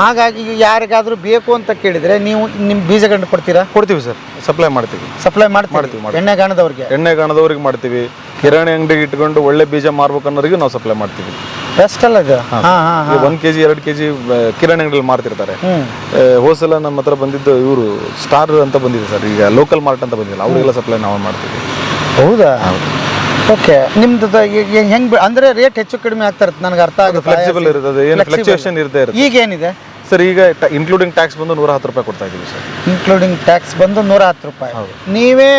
ಹಾಗಾಗಿ ಯಾರಿಗಾದ್ರೂ ಬೇಕು ಅಂತ ಕೇಳಿದ್ರೆ ನೀವು ನಿಮ್ಮ ಬೀಜಗಳನ್ನ ಕೊಡ್ತೀರಾ? ಕೊಡ್ತೀವಿ ಸರ್, ಸಪ್ಲೈ ಮಾಡ್ತೀವಿ. ಸಪ್ಲೈ ಮಾಡ್ತೀವಿ. ಎಣ್ಣೆ ಗಾಣದವ್ರಿಗೆ ಮಾಡ್ತೀವಿ. ಕಿರಾಣಿ ಅಂಗಡಿಗೆ ಇಟ್ಕೊಂಡು ಒಳ್ಳೆ ಬೀಜ ಮಾರ್ಬೇಕು ಅನ್ನೋರಿಗೆ ನಾವು ಸಪ್ಲೈ ಮಾಡ್ತೀವಿ. ಬೆಸ್ಟ್ ಅಲ್ಲ ಇದು. 1 kg 2 kg ಕಿರಾಣಿ ಅಂಗಡಿಯಲ್ಲಿ ಮಾರ್ತಿರ್ತಾರೆ. ಹೋಸಲ ನಮ್ಮ ಹತ್ರ ಬಂದಿದ್ದು ಇವರು ಸ್ಟಾರ್ ಅಂತ ಬಂದಿದೆ ಸರ್, ಈಗ ಲೋಕಲ್ ಮಾರ್ಟ್ ಅಂತ ಬಂದಿಲ್ಲ, ಅವರಿಗೆಲ್ಲ ಸಪ್ಲೈ ನಾವು ಮಾಡ್ತೀವಿ. ಹೌದಾ? ಓಕೆ. ನಿಮ್ದು ಹೆಂಗ್ ಅಂದ್ರೆ ರೇಟ್ ಹೆಚ್ಚು ಕಡಿಮೆ ಆಗ್ತಾ ಇರುತ್ತೆ, ನನಗೆ ಅರ್ಥ ಆಗುತ್ತೆ. ಫ್ಲೆಕ್ಸಿಬಲ್ ಇರ್ತದೆ, ಏನು ಫ್ಲಕ್ಚುಯೇಷನ್ ಇರುತ್ತೆ. ಈಗ ಏನಿದೆ ಸರ್? ಈಗ ಇನ್ಕ್ಲೂಡಿಂಗ್ ಟ್ಯಾಕ್ಸ್ ಬಂದು 110 ರೂಪಾಯಿ ಕೊಡ್ತಾ ಇದ್ದೀವಿ ಸರ್. ಇನ್ಕ್ಲೂಡಿಂಗ್ ಟ್ಯಾಕ್ಸ್ ಬಂದು 110 ರೂಪಾಯಿ. ನೀವೇ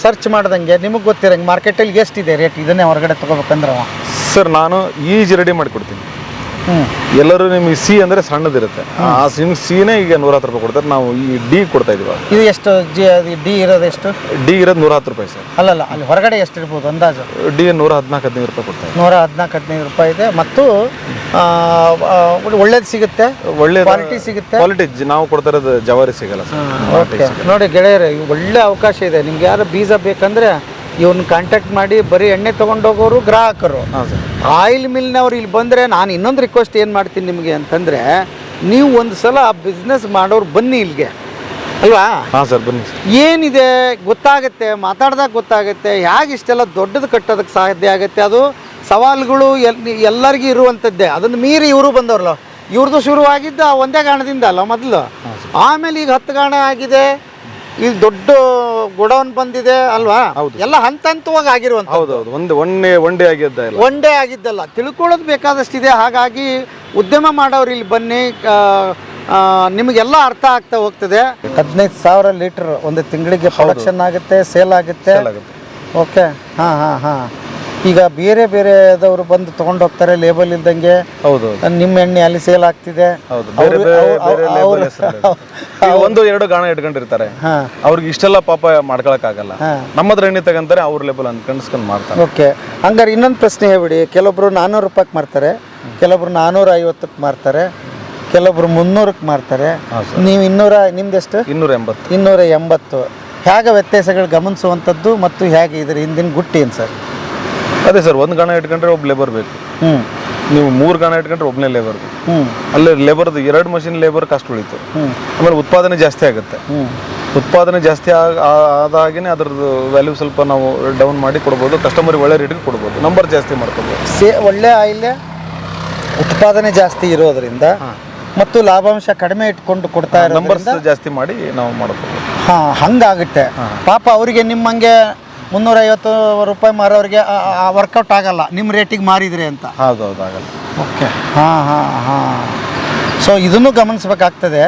ಸರ್ಚ್ ಮಾಡ್ದಂಗೆ ನಿಮಗೆ ಗೊತ್ತಿರಂಗೆ ಮಾರ್ಕೆಟಲ್ಲಿ ಎಷ್ಟಿದೆ ರೇಟ್ ಇದನ್ನೇ ಹೊರಗಡೆ ತೊಗೋಬೇಕಂದ್ರೆ? ಸರ್, ನಾನು ಈಜಿ ರೆಡಿ ಮಾಡಿಕೊಡ್ತೀನಿ. ಎಲ್ಲರೂ ನಿಮಗೆ ಸಿ ಅಂದರೆ ಸಣ್ಣದಿರುತ್ತೆ, ಆ ಸಿನೇ ಈಗ 110 ರೂಪಾಯಿ ಕೊಡ್ತಾರೆ. ನಾವು ಈ ಡಿ ಕೊಡ್ತಾ ಇದೀವಿ. ಇದು ಎಷ್ಟು ಡಿ ಇರೋದು? ಎಷ್ಟು ಡಿ ಇರೋದು 110 ರೂಪಾಯಿ ಸರ್. ಅಲ್ಲಲ್ಲ, ಅಲ್ಲಿ ಹೊರಗಡೆ ಎಷ್ಟು ಇರ್ಬೋದು ಅಂದಾಜು? ಡಿ 114-15 ರೂಪಾಯಿ ಕೊಡ್ತಾ ಇದೆ. 114-15 ರೂಪಾಯಿ ಇದೆ. ಮತ್ತು ಒಳ್ಳೇದು ಸಿಗುತ್ತೆ, ಒಳ್ಳೆ ಕ್ವಾಲಿಟಿ ಸಿಗುತ್ತೆ. ಕ್ವಾಲಿಟಿ ನಾವು ಕೊಡ್ತಾ ಇರೋದು ಜವಾರಿ ಸಿಗಲ್ಲ ಸರ್. ನೋಡಿ ಗೆಳೆಯರೆ, ಒಳ್ಳೆ ಅವಕಾಶ ಇದೆ. ನಿಮ್ಗೆ ಯಾರು ಬೀಜ ಬೇಕಂದ್ರೆ ಇವ್ರನ್ನ ಕಾಂಟ್ಯಾಕ್ಟ್ ಮಾಡಿ. ಬರೀ ಎಣ್ಣೆ ತೊಗೊಂಡೋಗೋರು ಗ್ರಾಹಕರು. ಆಯಿಲ್ ಮಿಲ್ನವ್ರು ಇಲ್ಲಿ ಬಂದರೆ ನಾನು ಇನ್ನೊಂದು ರಿಕ್ವೆಸ್ಟ್ ಏನು ಮಾಡ್ತೀನಿ ನಿಮಗೆ ಅಂತಂದರೆ, ನೀವು ಒಂದು ಸಲ ಬಿಸ್ನೆಸ್ ಮಾಡೋರು ಬನ್ನಿ ಇಲ್ಲಿಗೆ, ಅಲ್ವಾ? ಹಾಂ ಸರ್, ಬನ್ನಿ. ಏನಿದೆ ಗೊತ್ತಾಗುತ್ತೆ, ಮಾತಾಡ್ದಾಗ ಗೊತ್ತಾಗುತ್ತೆ ಹೇಗೆ ಇಷ್ಟೆಲ್ಲ ದೊಡ್ಡದು ಕಟ್ಟೋದಕ್ಕೆ ಸಾಧ್ಯ ಆಗುತ್ತೆ. ಅದು ಸವಾಲುಗಳು ಎಲ್ಲರಿಗೂ ಇರುವಂಥದ್ದೇ. ಅದನ್ನು ಮೀರಿ ಇವರು ಬಂದವ್ರಲ್ಲ, ಇವ್ರದ್ದು ಶುರುವಾಗಿದ್ದ ಒಂದೇ ಗಾಣದಿಂದ ಅಲ್ಲ ಮೊದಲು, ಆಮೇಲೆ ಈಗ 10 ಗಾಣ ಆಗಿದೆ, ಈಗ ದೊಡ್ಡ ಗೋಡೌನ್ ಬಂದಿದೆ, ಅಲ್ವಾ? ಎಲ್ಲ ಹಂತವಾಗಿ ಆಗಿರುವಂತ. ಹೌದೌದು, ಒಂದೇ ಆಗಿದ್ದಲ್ಲ, ತಿಳ್ಕೊಳ್ಳೋದು ಬೇಕಾದಷ್ಟಿದೆ. ಹಾಗಾಗಿ ಉದ್ಯಮ ಮಾಡೋರು ಇಲ್ಲಿ ಬನ್ನಿ, ನಿಮಗೆಲ್ಲ ಅರ್ಥ ಆಗ್ತಾ ಹೋಗ್ತದೆ. 15,000 ಲೀಟರ್ ಒಂದು ತಿಂಗಳಿಗೆ ಪ್ರೊಡಕ್ಷನ್ ಆಗುತ್ತೆ, ಸೇಲ್ ಆಗುತ್ತೆ. ಓಕೆ. ಹಾಂ. ಈಗ ಬೇರೆದವರು ಬಂದು ತಗೊಂಡು ಹೋಗ್ತಾರೆ ಲೇಬಲ್ ಇಲ್ದಂಗೆ. ಹೌದು. ನಿಮ್ಮ ಎಣ್ಣೆ ಅಲ್ಲಿ ಸೇಲ್ ಆಗ್ತಿದೆ. ಒಂದು 2 ಗಾಣ ಇಟ್ಕೊಂಡಿರ್ತಾರೆ, ಅವ್ರಿಗೆ ಇಷ್ಟೆಲ್ಲ ಪಾಪ ಮಾಡ್ಕೊಳಕ್ಕಾಗಲ್ಲ. ನಮ್ಮದ್ರ ಎಣ್ಣೆ ತಗೊಂತಾರೆ, ಅವ್ರ ಲೇಬಲ್ ಅನ್ಕೊಂಡ್ಸ್ಕೊಂಡು ಮಾಡ್ತಾರೆ. ಓಕೆ. ಹಂಗಾರೆ ಇನ್ನೊಂದು ಪ್ರಶ್ನೆ ಹೇಳ್ಬಿಡಿ. ಕೆಲವೊಬ್ರು 400 ರೂಪಾಯಿಗೆ ಮಾರ್ತಾರೆ, ಕೆಲವೊಬ್ರು 450ಕ್ಕೆ ಮಾರ್ತಾರೆ, ಕೆಲವೊಬ್ರು 300ಕ್ಕೆ ಮಾರ್ತಾರೆ. ನೀವು ನಿಮ್ದೆಷ್ಟು? 280. ಹೇಗೆ ವ್ಯತ್ಯಾಸಗಳು ಗಮನಿಸುವಂಥದ್ದು ಮತ್ತು ಹೇಗೆ ಇದರ ಹಿಂದಿನ ಗುಟ್ಟಿ ಏನು ಸರ್? ಅದೇ ಸರ್, 1 ಗಾಣ ಇಟ್ಕೊಂಡ್ರೆ ಒಬ್ಬ ಲೇಬರ್ ಬೇಕು. ನೀವು 3 ಗಾಣ ಇಟ್ಕೊಂಡ್ರೆ ಒಬ್ಬನೇ ಲೇಬರ್ ಬೇಕು. ಅಲ್ಲೇ ಲೇಬರ್ದು 2 ಮಷಿನ್ ಲೇಬರ್ ಕಾಸ್ಟ್ ಉಳಿತು. ಆಮೇಲೆ ಉತ್ಪಾದನೆ ಜಾಸ್ತಿ ಆಗುತ್ತೆ. ಉತ್ಪಾದನೆ ಜಾಸ್ತಿ ಆದಾಗೇ ಅದ್ರದ್ದು ವ್ಯಾಲ್ಯೂ ಸ್ವಲ್ಪ ನಾವು ಡೌನ್ ಮಾಡಿ ಕೊಡ್ಬೋದು, ಕಸ್ಟಮರ್ಗೆ ಒಳ್ಳೆ ರೇಟಿಗೆ ಕೊಡ್ಬೋದು, ನಂಬರ್ ಜಾಸ್ತಿ ಮಾಡ್ಕೊಬೋದು. ಒಳ್ಳೆ ಆಯಿಲ್ ಉತ್ಪಾದನೆ ಜಾಸ್ತಿ ಇರೋದ್ರಿಂದ ಮತ್ತು ಲಾಭಾಂಶ ಕಡಿಮೆ ಇಟ್ಕೊಂಡು ಕೊಡ್ತಾ ಇರೋ ನಂಬರ್ಸ್ ಜಾಸ್ತಿ ಮಾಡಿ ನಾವು ಮಾಡ್ಬೋದು. ಹಂಗಾಗುತ್ತೆ. ಪಾಪ ಅವರಿಗೆ ನಿಮ್ಮಂಗೆ 350 ರೂಪಾಯಿ ಮಾರೋರಿಗೆ ವರ್ಕೌಟ್ ಆಗಲ್ಲ ನಿಮ್ಮ ರೇಟಿಗೆ ಮಾರಿದ್ರಿ ಅಂತ. ಹೌದೌದು, ಆಗಲ್ಲ. ಓಕೆ. ಹಾಂ. ಸೊ ಇದನ್ನು ಗಮನಿಸ್ಬೇಕಾಗ್ತದೆ.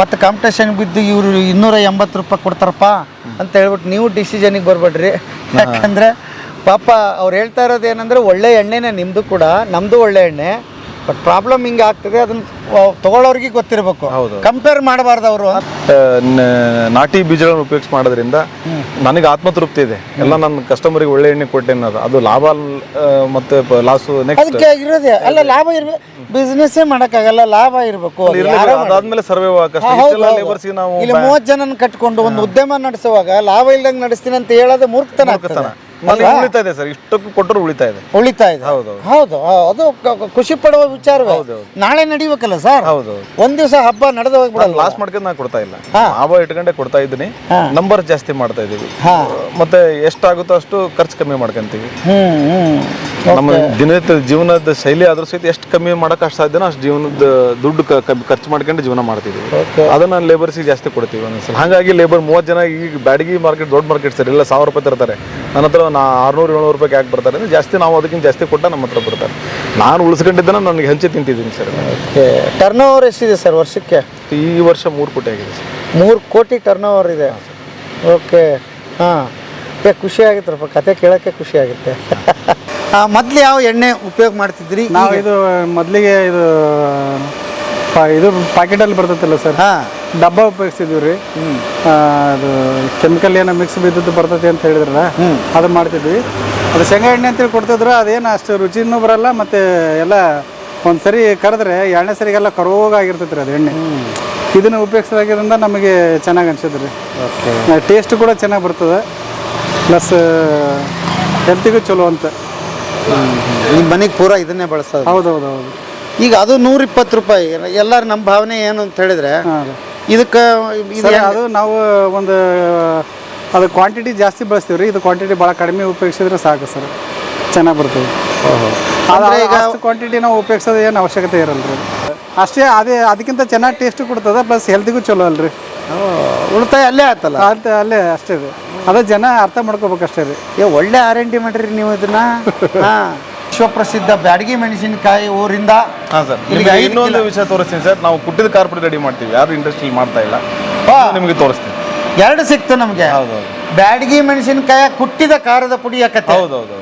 ಮತ್ತು ಕಾಂಪಿಟೇಷನ್ ಬಿದ್ದು ಇವರು 280 ರೂಪಾಯಿ ಕೊಡ್ತಾರಪ್ಪ ಅಂತ ಹೇಳ್ಬಿಟ್ಟು ನೀವು ಡಿಸಿಷನಿಗೆ ಬರಬೇಡ್ರಿ. ಯಾಕಂದರೆ ಪಾಪ ಅವ್ರು ಹೇಳ್ತಾ ಇರೋದು ಏನಂದರೆ ಒಳ್ಳೆ ಎಣ್ಣೆನೇ ನಿಮ್ಮದು ಕೂಡ, ನಮ್ಮದು ಒಳ್ಳೆ ಎಣ್ಣೆ. ಬಟ್ ಪ್ರಾಬ್ಲಮ್ ಹಿಂಗೆ ಆಗ್ತದೆ, ಅದನ್ನು ತಗೊಳ್ಳೋರಿಗೆ ಗೊತ್ತಿರಬೇಕು, ಕಂಪೇರ್ ಮಾಡಬಾರ್ದು ಅವರು. ನಾಟಿ ಬೀಜಗಳನ್ನು ಉಪಯೋಗಿಸಿ ಮಾಡೋದ್ರಿಂದ ನನಗೆ ಆತ್ಮತೃಪ್ತಿ ಇದೆ. ಎಲ್ಲ ನನ್ನ ಕಸ್ಟಮರಿಗೆ ಒಳ್ಳೆ ಎಣ್ಣೆ ಕೊಟ್ಟೆ ಅನ್ನೋದು, ಅದು ಲಾಭ ಮತ್ತೆ ಲಾಸು ಅದಕ್ಕೆ ಇರೋದೇ ಅಲ್ಲ. ಲಾಭ ಇರಬೇಕು, ಬಿಸ್ನೆಸ್ಸೇ ಮಾಡೋಕ್ಕಾಗಲ್ಲ, ಲಾಭ ಇರಬೇಕು. ಅದಾದ್ಮೇಲೆ ಸರ್ವೇ ನಾವು ಇಲ್ಲಿ 30 ಜನನ ಕಟ್ಕೊಂಡು ಒಂದು ಉದ್ಯಮ ನಡೆಸುವಾಗ ಲಾಭ ಇಲ್ದಂಗೆ ನಡೆಸ್ತೀನಿ ಅಂತ ಹೇಳೋದು ಮೂರ್ಖತನ. ಉಳಿತಾ ಇದೆ ಸರ್, ಇಷ್ಟಕ್ಕೂ ಕೊಟ್ಟರು ಉಳಿತಾ ಇದೆ. ಹೌದು, ಅದು ಖುಷಿ ಪಡುವ ವಿಚಾರವೇ. ನಾಳೆ ನಡಿಬೇಕಲ್ಲ ಸರ್. ಒಂದ್ ದಿವಸ ಹಬ್ಬ ನಡೆದು ಹೋಗ್ಬಿಡಲ್ಲ. ಲಾಸ್ ಮಾಡ್ಕೊಂಡು ನಾನು ಕೊಡ್ತಾ ಇಲ್ಲ, ಲಾಭ ಇಟ್ಕೊಂಡೆ ಕೊಡ್ತಾ ಇದ್ದೀನಿ. ನಂಬರ್ ಜಾಸ್ತಿ ಮಾಡ್ತಾ ಇದೀವಿ, ಮತ್ತೆ ಎಷ್ಟಾಗುತ್ತೋ ಅಷ್ಟು ಖರ್ಚು ಕಮ್ಮಿ ಮಾಡ್ಕೊಂತೀವಿ. ನಮ್ಮ ದಿನನಿತ್ಯ ಜೀವನದ ಶೈಲಿ ಅದ್ರ ಸಹಿತ ಎಷ್ಟು ಕಮ್ಮಿ ಮಾಡೋಕೆ ಅಷ್ಟು ಸಾಧ್ಯನೋ ಅಷ್ಟು ಜೀವನದ ದುಡ್ಡು ಖರ್ಚು ಮಾಡ್ಕೊಂಡು ಜೀವನ ಮಾಡ್ತಿದ್ವಿ. ಅದನ್ನ ಲೇಬರ್ಸಿಗೆ ಜಾಸ್ತಿ ಕೊಡ್ತೀವಿ ಒಂದೊಂದ್ಸಲ. ಹಾಗಾಗಿ ಲೇಬರ್ 30 ಜನ ಈಗ ಬ್ಯಾಡಗಿ ಮಾರ್ಕೆಟ್ ದೊಡ್ಡ ಮಾರ್ಕೆಟ್ ಸರ್ ಎಲ್ಲ 1000 ರೂಪಾಯಿ ತರ್ತಾರೆ. ನನ್ನ ಹತ್ರ 600-700 ರೂಪಾಯಿಗೆ ಯಾಕೆ ಬರ್ತಾರೆ ಅಂದರೆ ಜಾಸ್ತಿ ನಾವು ಅದಕ್ಕಿಂತ ಜಾಸ್ತಿ ಕೊಟ್ಟ ನಮ್ಮ ಹತ್ರ ಬರ್ತಾರೆ. ನಾನು ಉಳಿಸ್ಕೊಂಡಿದ್ದನ್ನ ನನಗೆ ಹಂಚಿ ತಿಂತಿದ್ದೀನಿ ಸರ್. ಟರ್ನ್ ಓವರ್ ಎಷ್ಟಿದೆ ಸರ್ ವರ್ಷಕ್ಕೆ? ಈ ವರ್ಷ 3 ಕೋಟಿ ಆಗಿದೆ ಸರ್. 3 ಕೋಟಿ ಟರ್ನ್ ಓವರ್ ಇದೆ. ಓಕೆ, ಹಾಂ. ಖುಷಿ ಆಗುತ್ತಪ್ಪ, ಕತೆ ಕೇಳೋಕ್ಕೆ ಖುಷಿ ಆಗುತ್ತೆ. ಮೊದಲು ಯಾವ ಎಣ್ಣೆ ಉಪಯೋಗ ಮಾಡ್ತಿದ್ರಿ? ನಾವು ಇದು ಮೊದಲಿಗೆ ಇದು ಪ್ಯಾಕೆಟಲ್ಲಿ ಬರ್ತೈತಲ್ಲ ಸರ್, ಡಬ್ಬ ಉಪಯೋಗಿಸಿದ್ವಿ ರೀ. ಅದು ಕೆಮಿಕಲ್ ಏನೋ ಮಿಕ್ಸ್ ಬಿದ್ದದ್ದು ಬರ್ತೈತಿ ಅಂತ ಹೇಳಿದ್ರಲ್ಲ, ಅದು ಮಾಡ್ತಿದ್ವಿ. ಅದು ಶೇಂಗಾ ಎಣ್ಣೆ ಅಂತೇಳಿ ಕೊಡ್ತಿದ್ರು. ಅದೇನು ಅಷ್ಟು ರುಚಿನೂ ಬರಲ್ಲ, ಮತ್ತು ಎಲ್ಲ ಒಂದು ಸರಿ ಕರೆದ್ರೆ 2ನೇ ಸರಿಗೆಲ್ಲ ಕರೋಗಾಗಿರ್ತೈತೆ ರೀ ಅದು ಎಣ್ಣೆ. ಇದನ್ನು ಉಪಯೋಗಿಸೋದ್ರಿಂದ ನಮಗೆ ಚೆನ್ನಾಗಿ ಅನ್ಸಿದ್ರಿ. ಟೇಸ್ಟ್ ಕೂಡ ಚೆನ್ನಾಗಿ ಬರ್ತದೆ, ಪ್ಲಸ್ ಹೆಲ್ತಿಗೂ ಚಲೋ ಅಂತ. ನಿಮ್ಮ ಮನೆಗೆ ಪೂರಾ ಇದನ್ನೇ ಬಳಸೋದು? ಹೌದು. ಈಗ ಅದು 120 ರೂಪಾಯಿ. ಎಲ್ಲರೂ ನಮ್ಮ ಭಾವನೆ ಏನು ಅಂತ ಹೇಳಿದ್ರೆ ಇದಕ್ಕೆ ಅದು ನಾವು ಒಂದು ಅದು ಕ್ವಾಂಟಿಟಿ ಜಾಸ್ತಿ ಬಳಸ್ತೀವಿ ರೀ. ಇದು ಕ್ವಾಂಟಿಟಿ ಭಾಳ ಕಡಿಮೆ ಉಪಯೋಗಿಸಿದ್ರೆ ಸಾಕು ಸರ್, ಚೆನ್ನಾಗಿ ಬರ್ತದೆ. ಈಗ ಕ್ವಾಂಟಿಟಿ ನಾವು ಉಪಯೋಗಿಸೋದು ಏನು ಅವಶ್ಯಕತೆ ಇರಲ್ಲ ರೀ. ಅಷ್ಟೇ, ಅದಕ್ಕಿಂತ ಚೆನ್ನಾಗಿ ಟೇಸ್ಟ್ ಕೊಡ್ತದೆ, ಪ್ಲಸ್ ಹೆಲ್ತಿಗೂ ಚಲೋ ಅಲ್ರಿ. ಉಳಿತಾಯ ಅಲ್ಲೇ ಆಯ್ತಲ್ಲ? ಅಲ್ಲೇ ಅಷ್ಟೇ ರೀ. ಅದೇ ಜನ ಅರ್ಥ ಮಾಡ್ಕೋಬೇಕಷ್ಟೇ ರೀ. ಒಳ್ಳೆ R&D ಮಾಡಿರಿ ನೀವು ಇದನ್ನ. ವಿಶ್ವಪ್ರಸಿದ್ಧ ಬ್ಯಾಡಗಿ ಮೆಣಸಿನಕಾಯಿ ಊರಿಂದ. ಹಾಂ ಸರ್, ನಿಮಗೆ ಇನ್ನೊಂದು ವಿಷಯ ತೋರಿಸ್ತೀನಿ ಸರ್. ನಾವು ಕುಟ್ಟಿದ ಖಾರ ಪುಡಿ ರೆಡಿ ಮಾಡ್ತೀವಿ, ಯಾರು ಇಂಡಸ್ಟ್ರಿಯಲ್ಲಿ ಮಾಡ್ತಾ ಇಲ್ಲ. ನಿಮಗೆ ತೋರಿಸ್ತೀನಿ. 2 ಸಿಕ್ತು ನಮಗೆ. ಹೌದೌದು. ಬ್ಯಾಡಗಿ ಮೆಣಸಿನಕಾಯಿ ಕುಟ್ಟಿದ ಖಾರದ ಪುಡಿ ಯಾಕತ್ತೆ? ಹೌದೌದು.